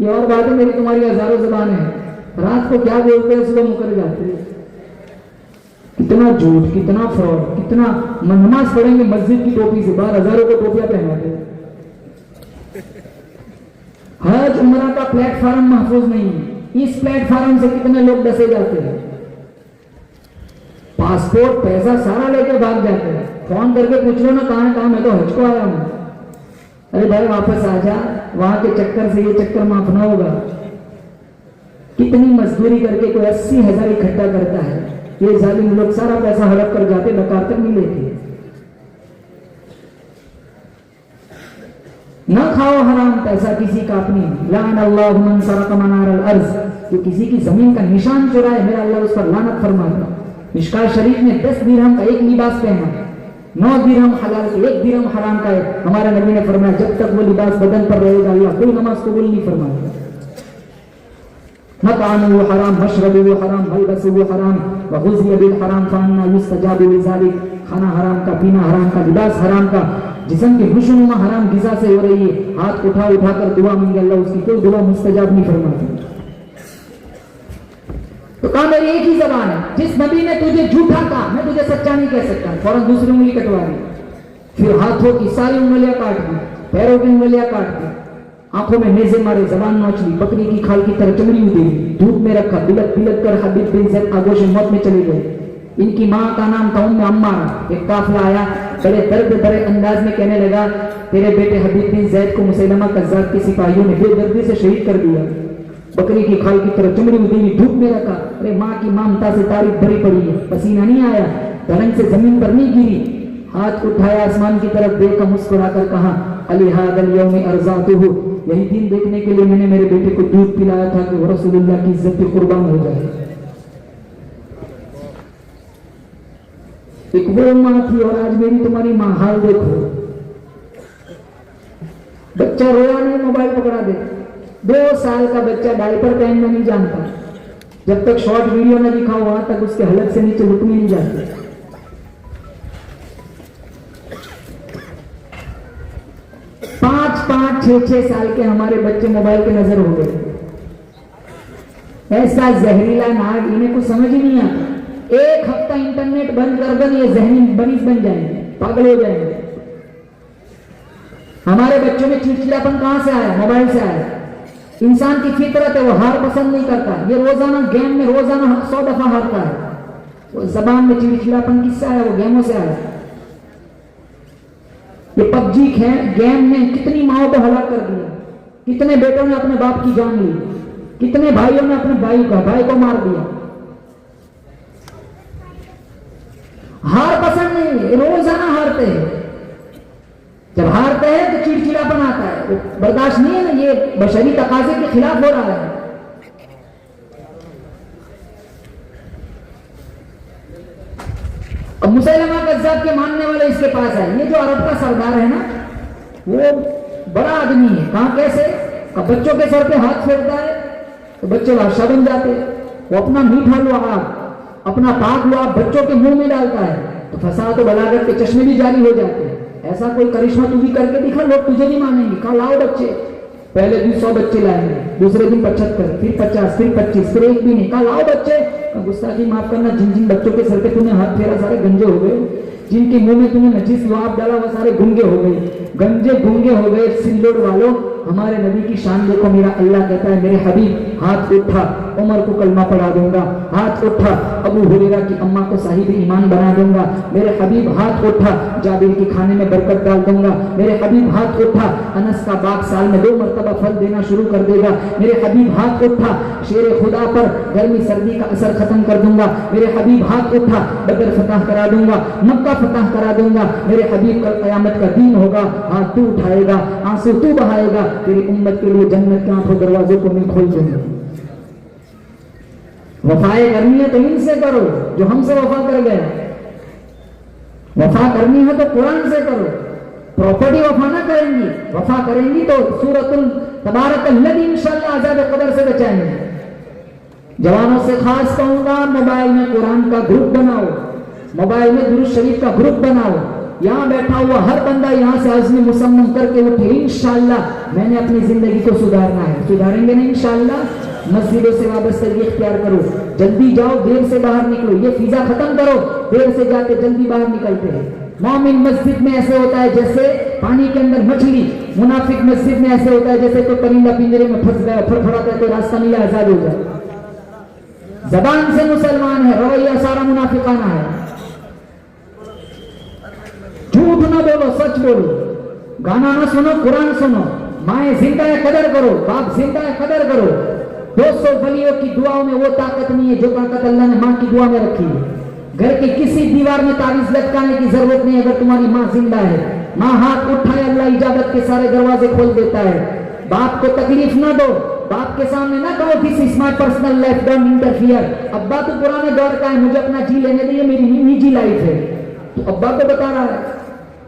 [SPEAKER 2] ये और बात है मेरी तुम्हारी हजारों जबान है। रात को क्या बोलते हैं सुबह मुकर जाते हैं। कितना झूठ, कितना फ्रॉड, कितना नमाज पढ़ेंगे मस्जिद की टोपी से, बाहर हजारों को टोपियां पहनाते हैं। हज उम्रा का प्लेटफॉर्म महफूज नहीं है, इस प्लेटफॉर्म से कितने लोग डसे जाते हैं। पासपोर्ट पैसा सारा लेके भाग जाते हैं। फोन करके पूछ लो ना कहां, मैं तो हज को आया हूं। अरे भाई वापस आ जा, वहां के चक्कर से ये चक्कर माफ ना होगा। कितनी मजदूरी करके कोई 80,000 इकट्ठा करता है, ये जालिम लोग सारा पैसा हड़प कर जाते, बकार तक नहीं लेते। न खाओ हराम पैसा किसी का अपनी। लान अल्लाहु मन सरक मनार अल अर्ज, जो किसी की जमीन का निशान चुराए मेरा अल्लाह उस पर लानत फरमाता। मिशकात शरीफ में 10 दिरहम का एक लिबास पहना, 9 दिरहम हलाल के, 1 दिरहम हराम का है। हमारे नबी ने फरमाया जब तक वो लिबास बदन पर रहेगा अल्लाह कोई नमाज कबूल नहीं फरमाएगा। मतानु हराम, मशरबु हराम, मलबसु हराम, व गुज़िया बिल हराम फअन्ना युस्तजाबु लिज़ालिक। खाना हराम का, पीना हराम का, लिबास हराम का, जिस्म की खुशनुमा हराम ग़िज़ा से हो रही है, हाथ उठा कर दुआ मांगे अल्लाह उसकी कोई दुआ मुस्तजाब नहीं फरमाती। तो कहा मेरी एक ही जबान है, जिस नबी ने तुझे झूठा कहा मैं तुझे सच्चा नहीं कह सकता। फौरन दूसरी उंगली कटवा दी, फिर हाथों की सारी उंगलियां काट दी, पैरों की उंगलियां काट दी, आंखों में नेज़े मारे, जबान नोच ली, बकरी की खाल की तरह चमड़ी उधेड़ी, धूप में रखा, बिलक बिलक कर हबीब बिन ज़ैद आगोश मौत में चले गए। इनकी माँ का नाम था उम्मे अम्मारा। एक काफिला आया, बड़े दर्द भरे अंदाज में कहने लगा तेरे बेटे हबीब बिन ज़ैद को मुसैलमा कज़्ज़ाब के सिपाहियों ने बेदर्दी से शहीद कर दिया। बकरी की खाल की तरह चमड़ी उधेड़ी, धूप में रखा। अरे माँ की ममता से तारीफ भरी पड़ी है, पसीना नहीं आया, धड़ंग से जमीन पर नहीं गिरी, हाथ उठाया आसमान की तरफ देखकर मुस्कुराकर कहा अली हादल यौम अर्ज़ातुहु, यही दिन देखने के लिए मैंने मेरे बेटे को दूध पिलाया था कि वो रसूलुल्लाह की इज्जत पे कुर्बान हो जाए। एक वो माँ थी और आज मेरी तुम्हारी माँ, हाल देखो। बच्चा रोया नहीं, मोबाइल पकड़ा दे। 2 साल का बच्चा डायपर पहनना नहीं जानता, जब तक शॉर्ट वीडियो न दिखाओ वहां तक उसके हलक से नीचे लुकने नहीं जाते। 5-5, 6-6 साल के हमारे बच्चे मोबाइल के नजर हो गए। ऐसा जहरीला नाग, इन्हें कुछ समझ ही नहीं आता। 1 हफ्ता इंटरनेट बंद कर दो, ये जहनी मरीज बन जाएंगे, पागल हो जाएंगे। हमारे बच्चों में चिड़चिड़ापन कहां से आया? मोबाइल से आया। इंसान की फितरत है, वो हार पसंद नहीं करता। ये रोजाना गेम में रोजाना 100 दफा हारता है। वो जबान में चिड़चिड़ापन किससे आया? वो गेमों से आया। ये पबजी गेम ने कितनी माओं को हलाक कर दिया, कितने बेटों ने अपने बाप की जान ली, कितने भाइयों ने अपने भाई को मार दिया। हार पसंद नहीं है, रोजाना हारते हैं। जब हारते हैं तो चिड़चिड़ापन आता है, वो बर्दाश्त नहीं है ना, ये बशरी तकाजे के खिलाफ हो रहा है। अब मुसैलमा कज़्ज़ाब के मानने वाले इसके पास आए। ये जो अरब का सरदार है ना, वो बड़ा आदमी है। कहां कैसे? अब बच्चों के सर पे हाथ फेरता है तो बच्चे बादशाह बन जाते। वो अपना मीठा लुआब, अपना पाक लुआब बच्चों के मुंह में डालता है तो फसाद और बलागत के चश्मे भी जारी हो जाते हैं। ऐसा कोई करिश्मा तू भी करके दिखा, लोग तुझे नहीं मानेंगे। कहा लाओ बच्चे, पहले दिन 100 बच्चे लाएंगे, दूसरे दिन 75, फिर 50, फिर 25, फिर एक भी नहीं। कहा लाओ बच्चे। गुस्ताखी माफ करना, जिन जिन बच्चों के सर पे तूने हाथ फेरा सारे गंजे हो गए, जिनके मुंह में तूने नजीस लुआब डाला वो सारे गुंगे हो गए, गंजे गुंगे हो गए। सिल्लोड वालों, हमारे नबी की शान देखो। मेरा अल्लाह कहता है मेरे हबीब हाथ उठा, उमर को कलमा पढ़ा दूंगा। हाथ उठा, अबू हुरैरा की अम्मा को साहिब ईमान बना दूंगा। मेरे हबीब हाथ उठा, जाबिर के खाने में बरकत डाल दूंगा। मेरे हबीब हाथ उठा, अनस का बाग साल में 2 मरतबा फल देना शुरू कर देगा। मेरे हबीब हाथ उठा, शेर खुदा पर गर्मी सर्दी का असर खत्म कर दूंगा। मेरे हबीब हाथ उठा, बदर फतह करा दूंगा, मक्का फतह करा दूंगा। मेरे हबीब कल कयामत का दिन होगा, हाथ तू उठाएगा, आंसू तू बहाएगा, तेरी उम्मत के लिए जन्नत के आंखों दरवाजों को मैं खोल दूंगा। वफाएं करनी है तो इनसे करो जो हमसे वफा कर गया। वफा करनी है तो कुरान से करो। प्रॉपर्टी वफा ना करेंगी, वफा करेंगी तो सूरतुल तबारकल्लज़ी इंशाअल्लाह आज़ाद कदर से बचाएंगे। जवानों से खास कहूंगा, मोबाइल में कुरान का ग्रुप बनाओ, मोबाइल में दुरूद शरीफ का ग्रुप बनाओ। यहाँ बैठा हुआ हर बंदा यहाँ से आज़्म मुसम्मम करके उठे, इंशाअल्लाह मैंने अपनी जिंदगी को सुधारना है। सुधारेंगे ना इंशाअल्लाह। मस्जिदों से वाबस्तगी इख्तियार करो, जल्दी जाओ, देर से बाहर निकलो। ये फिजा खत्म करो, देर से जाते जल्दी बाहर निकलते हैं। मोमिन मस्जिद में ऐसे होता है जैसे पानी के अंदर मछली, मुनाफिक मस्जिद में ऐसे होता है जैसे कोई परिंदा पिंजरे में फंस गया, फड़फड़ाता है, कोई रास्ता मिला, आजाद हो जाए। जबान से मुसलमान है, रवैया सारा मुनाफिकाना है। झूठ ना बोलो, सच बोलो। गाना ना सुनो, कुरान सुनो। माए जिंदा है कदर करो, बाप जिंदा है कदर करो। 200 वलियों की दुआओं में वो ताकत नहीं है जो ताकत अल्लाह ने माँ की दुआ में रखी है। घर की किसी दीवार में तावीज लटकाने की जरूरत नहीं अगर तुम्हारी माँ जिंदा है। माँ हाथ उठाए अल्लाह इजाजत के सारे दरवाजे खोल देता है। बाप को तकलीफ ना दो, बाप के सामने ना कहो this is my personal life, don't interfere. अब्बा तो पुराने दौर का है, मुझे अपना जी लेने दे, मेरी निजी लाइफ है। तो अब्बा को बता रहा है,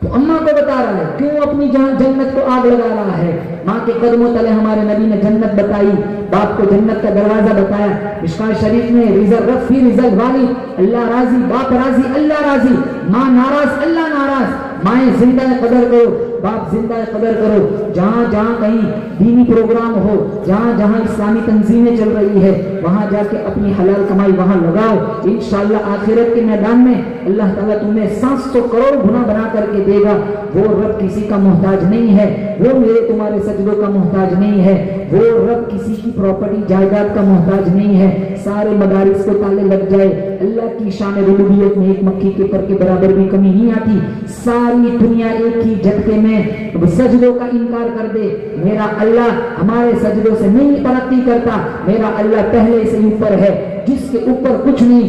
[SPEAKER 2] तो अम्मा को बता रहा है, क्यों अपनी जन्नत को आग लगा रहा है। माँ के कदमों तले हमारे नबी ने जन्नत बताई, बाप को जन्नत का दरवाजा बताया। मिशकात शरीफ में रिजल रफी रिजल वाली, अल्लाह राजी, बाप राजी, अल्लाह राजी, माँ नाराज, अल्लाह नाराज। माए जिंदा है कदर करो, बाप जिंदा है कदर करो। जहाँ जहाँ कहीं दीनी प्रोग्राम हो, जहाँ जहाँ इस्लामी तंजीमें चल रही है, वहाँ जाके अपनी हलाल कमाई वहाँ लगाओ। इंशाअल्लाह आखिरत के मैदान में अल्लाह ताला तुम्हें 700 करोड़ गुना बना करके देगा। वो रब किसी का मोहताज नहीं है, वो मेरे तुम्हारे सजदों का मोहताज नहीं है, वो रब किसी की प्रॉपर्टी जायदाद का मोहताज नहीं है। सारे मदारिस को ताले लग जाए, अल्लाह की शान रुबूबियत में एक मक्खी के पर के बराबर भी कमी नहीं आती। सारी दुनिया एक ही झटके में सजदों का इनकार कर दे, मेरा अल्लाह हमारे सजदों से नहीं तरक्की करता। मेरा अल्लाह पहले से ऊपर है, जिसके ऊपर कुछ नहीं।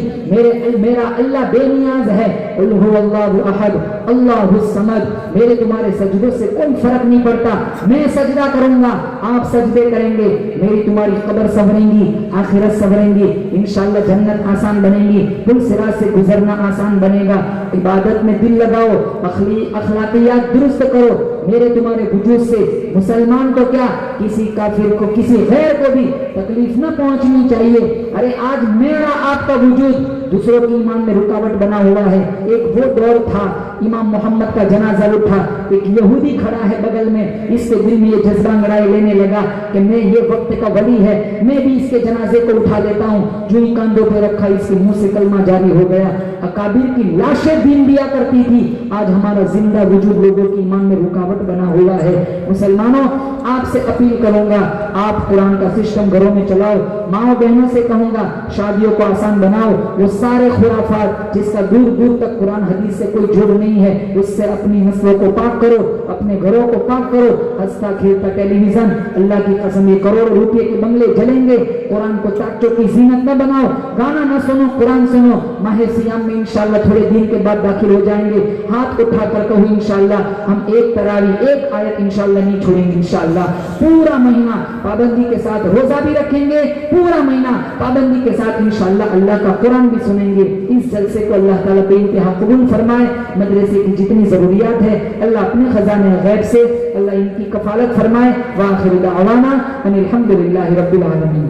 [SPEAKER 2] मेरा अल्लाह बेनियाज है। कुल हुवल्लाहु अहद अल्लाहुस समद। मेरे तुम्हारे सजदों से कोई फर्क नहीं पड़ता। मैं सजदा करूंगा, आप सजदे करेंगे, मेरी तुम्हारी कब्र संवरेंगी, आखिरत संवरेंगी, इंशाअल्लाह जन्नत आसान बनेगी, पुल सिरात से गुजरना आसान बनेगा। इबादत में दिल लगाओ, अखलाकियात दुरुस्त करो। मेरे तुम्हारे वजूद से मुसलमान को क्या, किसी काफिर को, किसी गैर को भी तकलीफ न पहुंचनी चाहिए। अरे आज मेरा आपका वजूद दूसरों की ईमान में रुकावट बना हुआ है। एक वो दौर था, इमाम मोहम्मद का जनाजा उठा, एक यहूदी खड़ा है बगल में, इसके दिल में ये जज्बा अंगड़ाई लेने लगा कि मैं ये वक्त का वली है, मैं भी इसके जनाजे को उठा देता हूँ। जो ही कंधों पे रखा, इसके मुंह से कलमा जारी हो गया। अकाबिर की लाशें दीन दिया करती थी, आज हमारा जिंदा वजूद लोगों की ईमान में रुकावट बना हुआ है। मुसलमानों, आपसे अपील करूंगा, आप कुरान का सिस्टम घरों में चलाओ। माओ बहनों से कहूंगा, शादियों को आसान बनाओ। वो सारे खुराफात जिसका दूर दूर तक कुरान हदीस से कोई जुड़ नहीं है, उससे अपनी नस्लों को पाक करो, अपने घरों को पाक करो। हंसता खेलता टेलीविजन, अल्लाह की कसम ये करोड़ों रुपए के बंगले जलेंगे। कुरान को ताकतों की जीनत न बनाओ, गाना न सुनो, कुरान सुनो। माह सियाम में इंशाअल्लाह थोड़े दिन के बाद दाखिल हो जाएंगे। हाथ उठाकर कहो इंशाअल्लाह हम एक तरावी, एक आयत इंशाअल्लाह नहीं छोड़ेंगे। इंशाअल्लाह पूरा महीना पाबंदी के साथ रोजा भी रखेंगे, पूरा महीना पाबंदी के साथ इंशाअल्लाह अल्लाह का कुरान भी सुनेंगे। इस जलसे को अल्लाह ताला बेइंतहा कबूल फरमाए। मदरसे की जितनी जरूरियात है अल्लाह अपने खजाने गैब से अल्लाह इनकी कफालत फरमाए। व आखिर दावाना अनिल हम्दुलिल्लाहि रब्बिल आलमीन।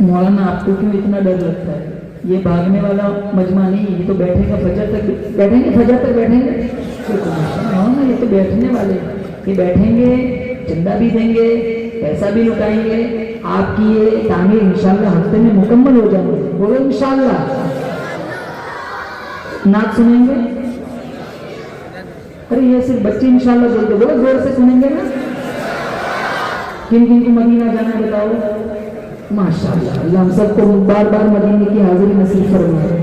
[SPEAKER 2] मौलाना आपको क्यों इतना डर लगता है? ये भागने वाला मजमा नहीं, ये तो बैठेगा फजर तक, बैठेंगे फजर तक बैठेंगे। मौलाना ये तो बैठने वाले, ये बैठेंगे, चंदा भी देंगे, पैसा भी लुटाएंगे, आपकी ये तामीर इंशाल्लाह हफ्ते में मुकम्मल हो जाएंगे। बोलो इंशाल्लाह। नात सुनेंगे? अरे ये सिर्फ बच्चे इंशाल्लाह बोलते, बोलो जोर से सुनेंगे ना। किन किन को मदीना जाना है बताओ? माशाअल्लाह, अल्लाह हम सबको बार बार मदीने की हाजिरी नसीब फरमाए।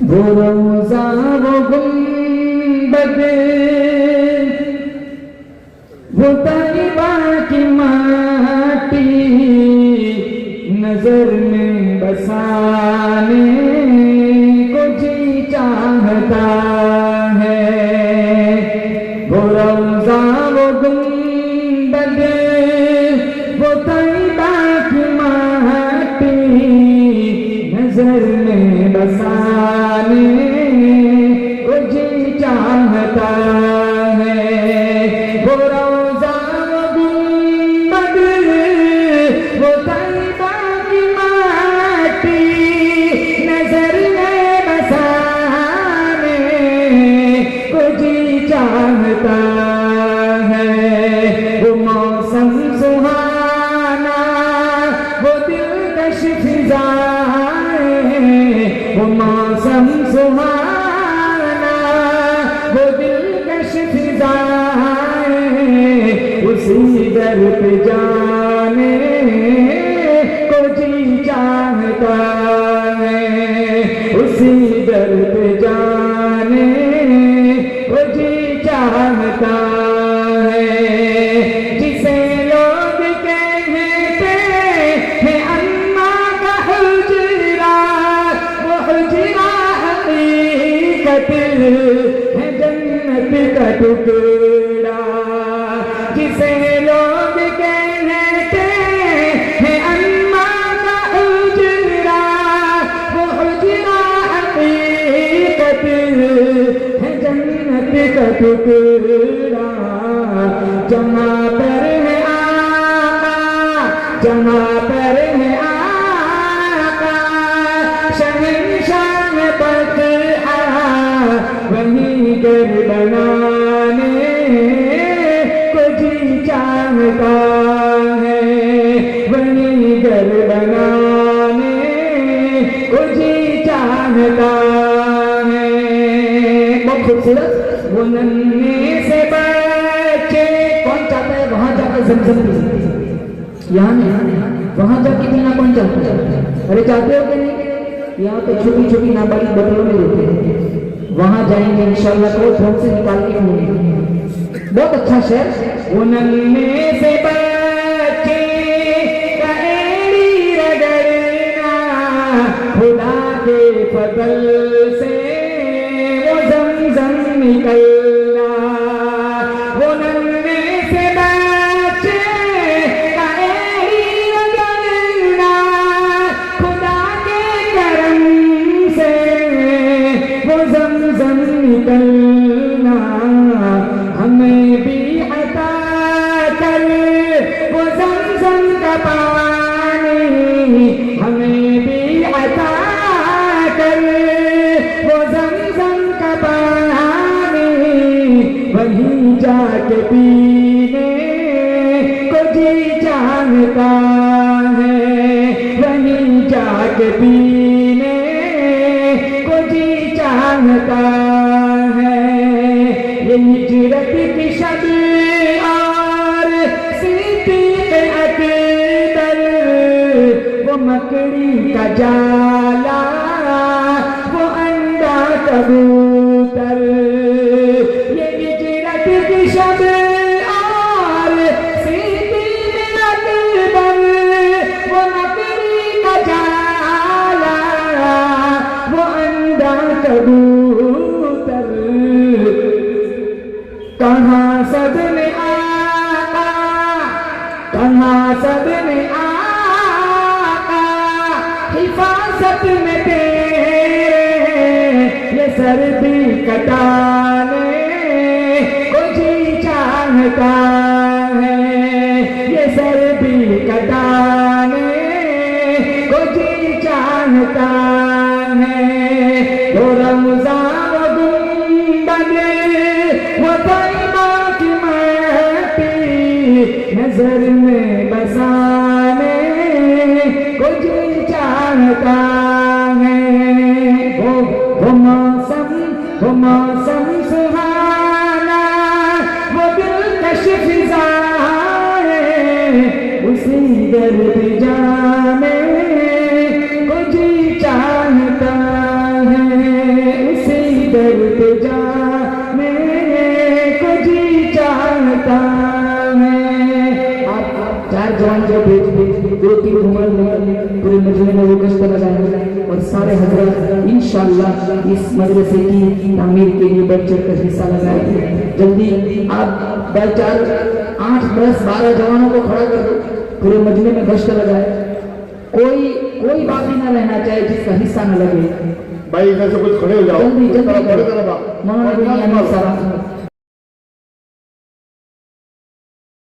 [SPEAKER 2] वो रोज़ा वो गुंबद वो तैयबा की माटी नजर में बसाने को जी चाहता है। वो रोज़ा वो गुंबद वो
[SPEAKER 1] नजर में बसाने को जी चाहता है। वो रोज़ा गुंबद वो तैबा की माटी नजर में बसाने को जी चाहता है। वो मौसम सुहाना वो दिलकश फिजाएं, वो मौसम सुहाना वो दिलकश फिजाएं, उसी दर पे जाने को जी चाहता है। उसी दर पे जाने को जी चाहता है। जिसे लोग कहते हैं अम्मा का हुजरा, वो हुजरा हकीकत है जन्नत का टुकड़ा। जिसे लोग कहते हैं अम्मा का हुजरा, वो हुजरा हकीकत है जन्नत का टुकड़ा। जहाँ पर है आका, जहाँ पर है आका शहंशाह बदआ, वहीं घर बनाने को जी चाहता है। वहीं घर बनाने को जी चाहता है। बहुत खूबसूरत वो नन्हे से बच्चे, कौन चाहता है वहां जाकर ज़मज़म पी? यहाँ नहीं, वहां जाके पीना कौन चाहता है? अरे चाहते हो कि नहीं? यहाँ तो छोटी छोटी नाबालिग बोतलों में देते हैं। वहां जाएंगे इंशाल्लाह तो फोन से निकाल के पिएंगे। बहुत अच्छा शहर। वो नन्हे से बच्चे का एड़ी रगड़ना, खुदा के फजल से वो ज़मज़म निकलना। वो नन्हे से बच्चे का एड़ी रगड़ना, खुदा के करम से वो ज़मज़म निकलना। हमें भी अता कर वो ज़मज़म का पानी, हमें भी अता कर वो ज़मज़म का पानी, वहीं जाके पीने को जी चाहता है। वहीं जाके पीने को जी चाहता है। ये हिजरत की शब और सिद्दीक़ अकबर, वो मकड़ी का जाला वो अंडा कबूतर। ये हिजरत की शब और सिद्दीक़ अकबर, वो मकड़ी का जाला वो अंडा कबूतर। कहाँ सब ने आका, कहाँ सब ने आका हिफाजत में तेरे, ये सर्दी कटाने को जी चाहता है। ये सर्दी कटाने को जी चाहता है। वो रमज़ान गुंबद वो तैबा की माटी नजर में बसाने को जी चाहता है। वो मौसम सुहाना वो दिलकश फिजाएं, उसी दर्द जाने को जी चाहता है। उसी दर्द जाने को जी चाहता है। आप चार जवान जो दो तीन उम्र में पूरे मजमे में वो गश्त लगाए और सारे हजरत इंशाअल्लाह इस मदरसे की तामीर के लिए बढ़ चढ़ कर हिस्सा लगाए। जल्दी आप 4 8 10 12 जवानों को खड़ा कर दो, पूरे मजमे में गश्त लगाए।
[SPEAKER 2] कोई बाकी ना रहना चाहिए जिसका हिस्सा न लगे।
[SPEAKER 3] भाई इधर से कुछ खड़े हो जाओ,
[SPEAKER 2] जल्दी
[SPEAKER 3] तरफ
[SPEAKER 2] जल्दी
[SPEAKER 3] बड़े तरफ
[SPEAKER 2] मौलाना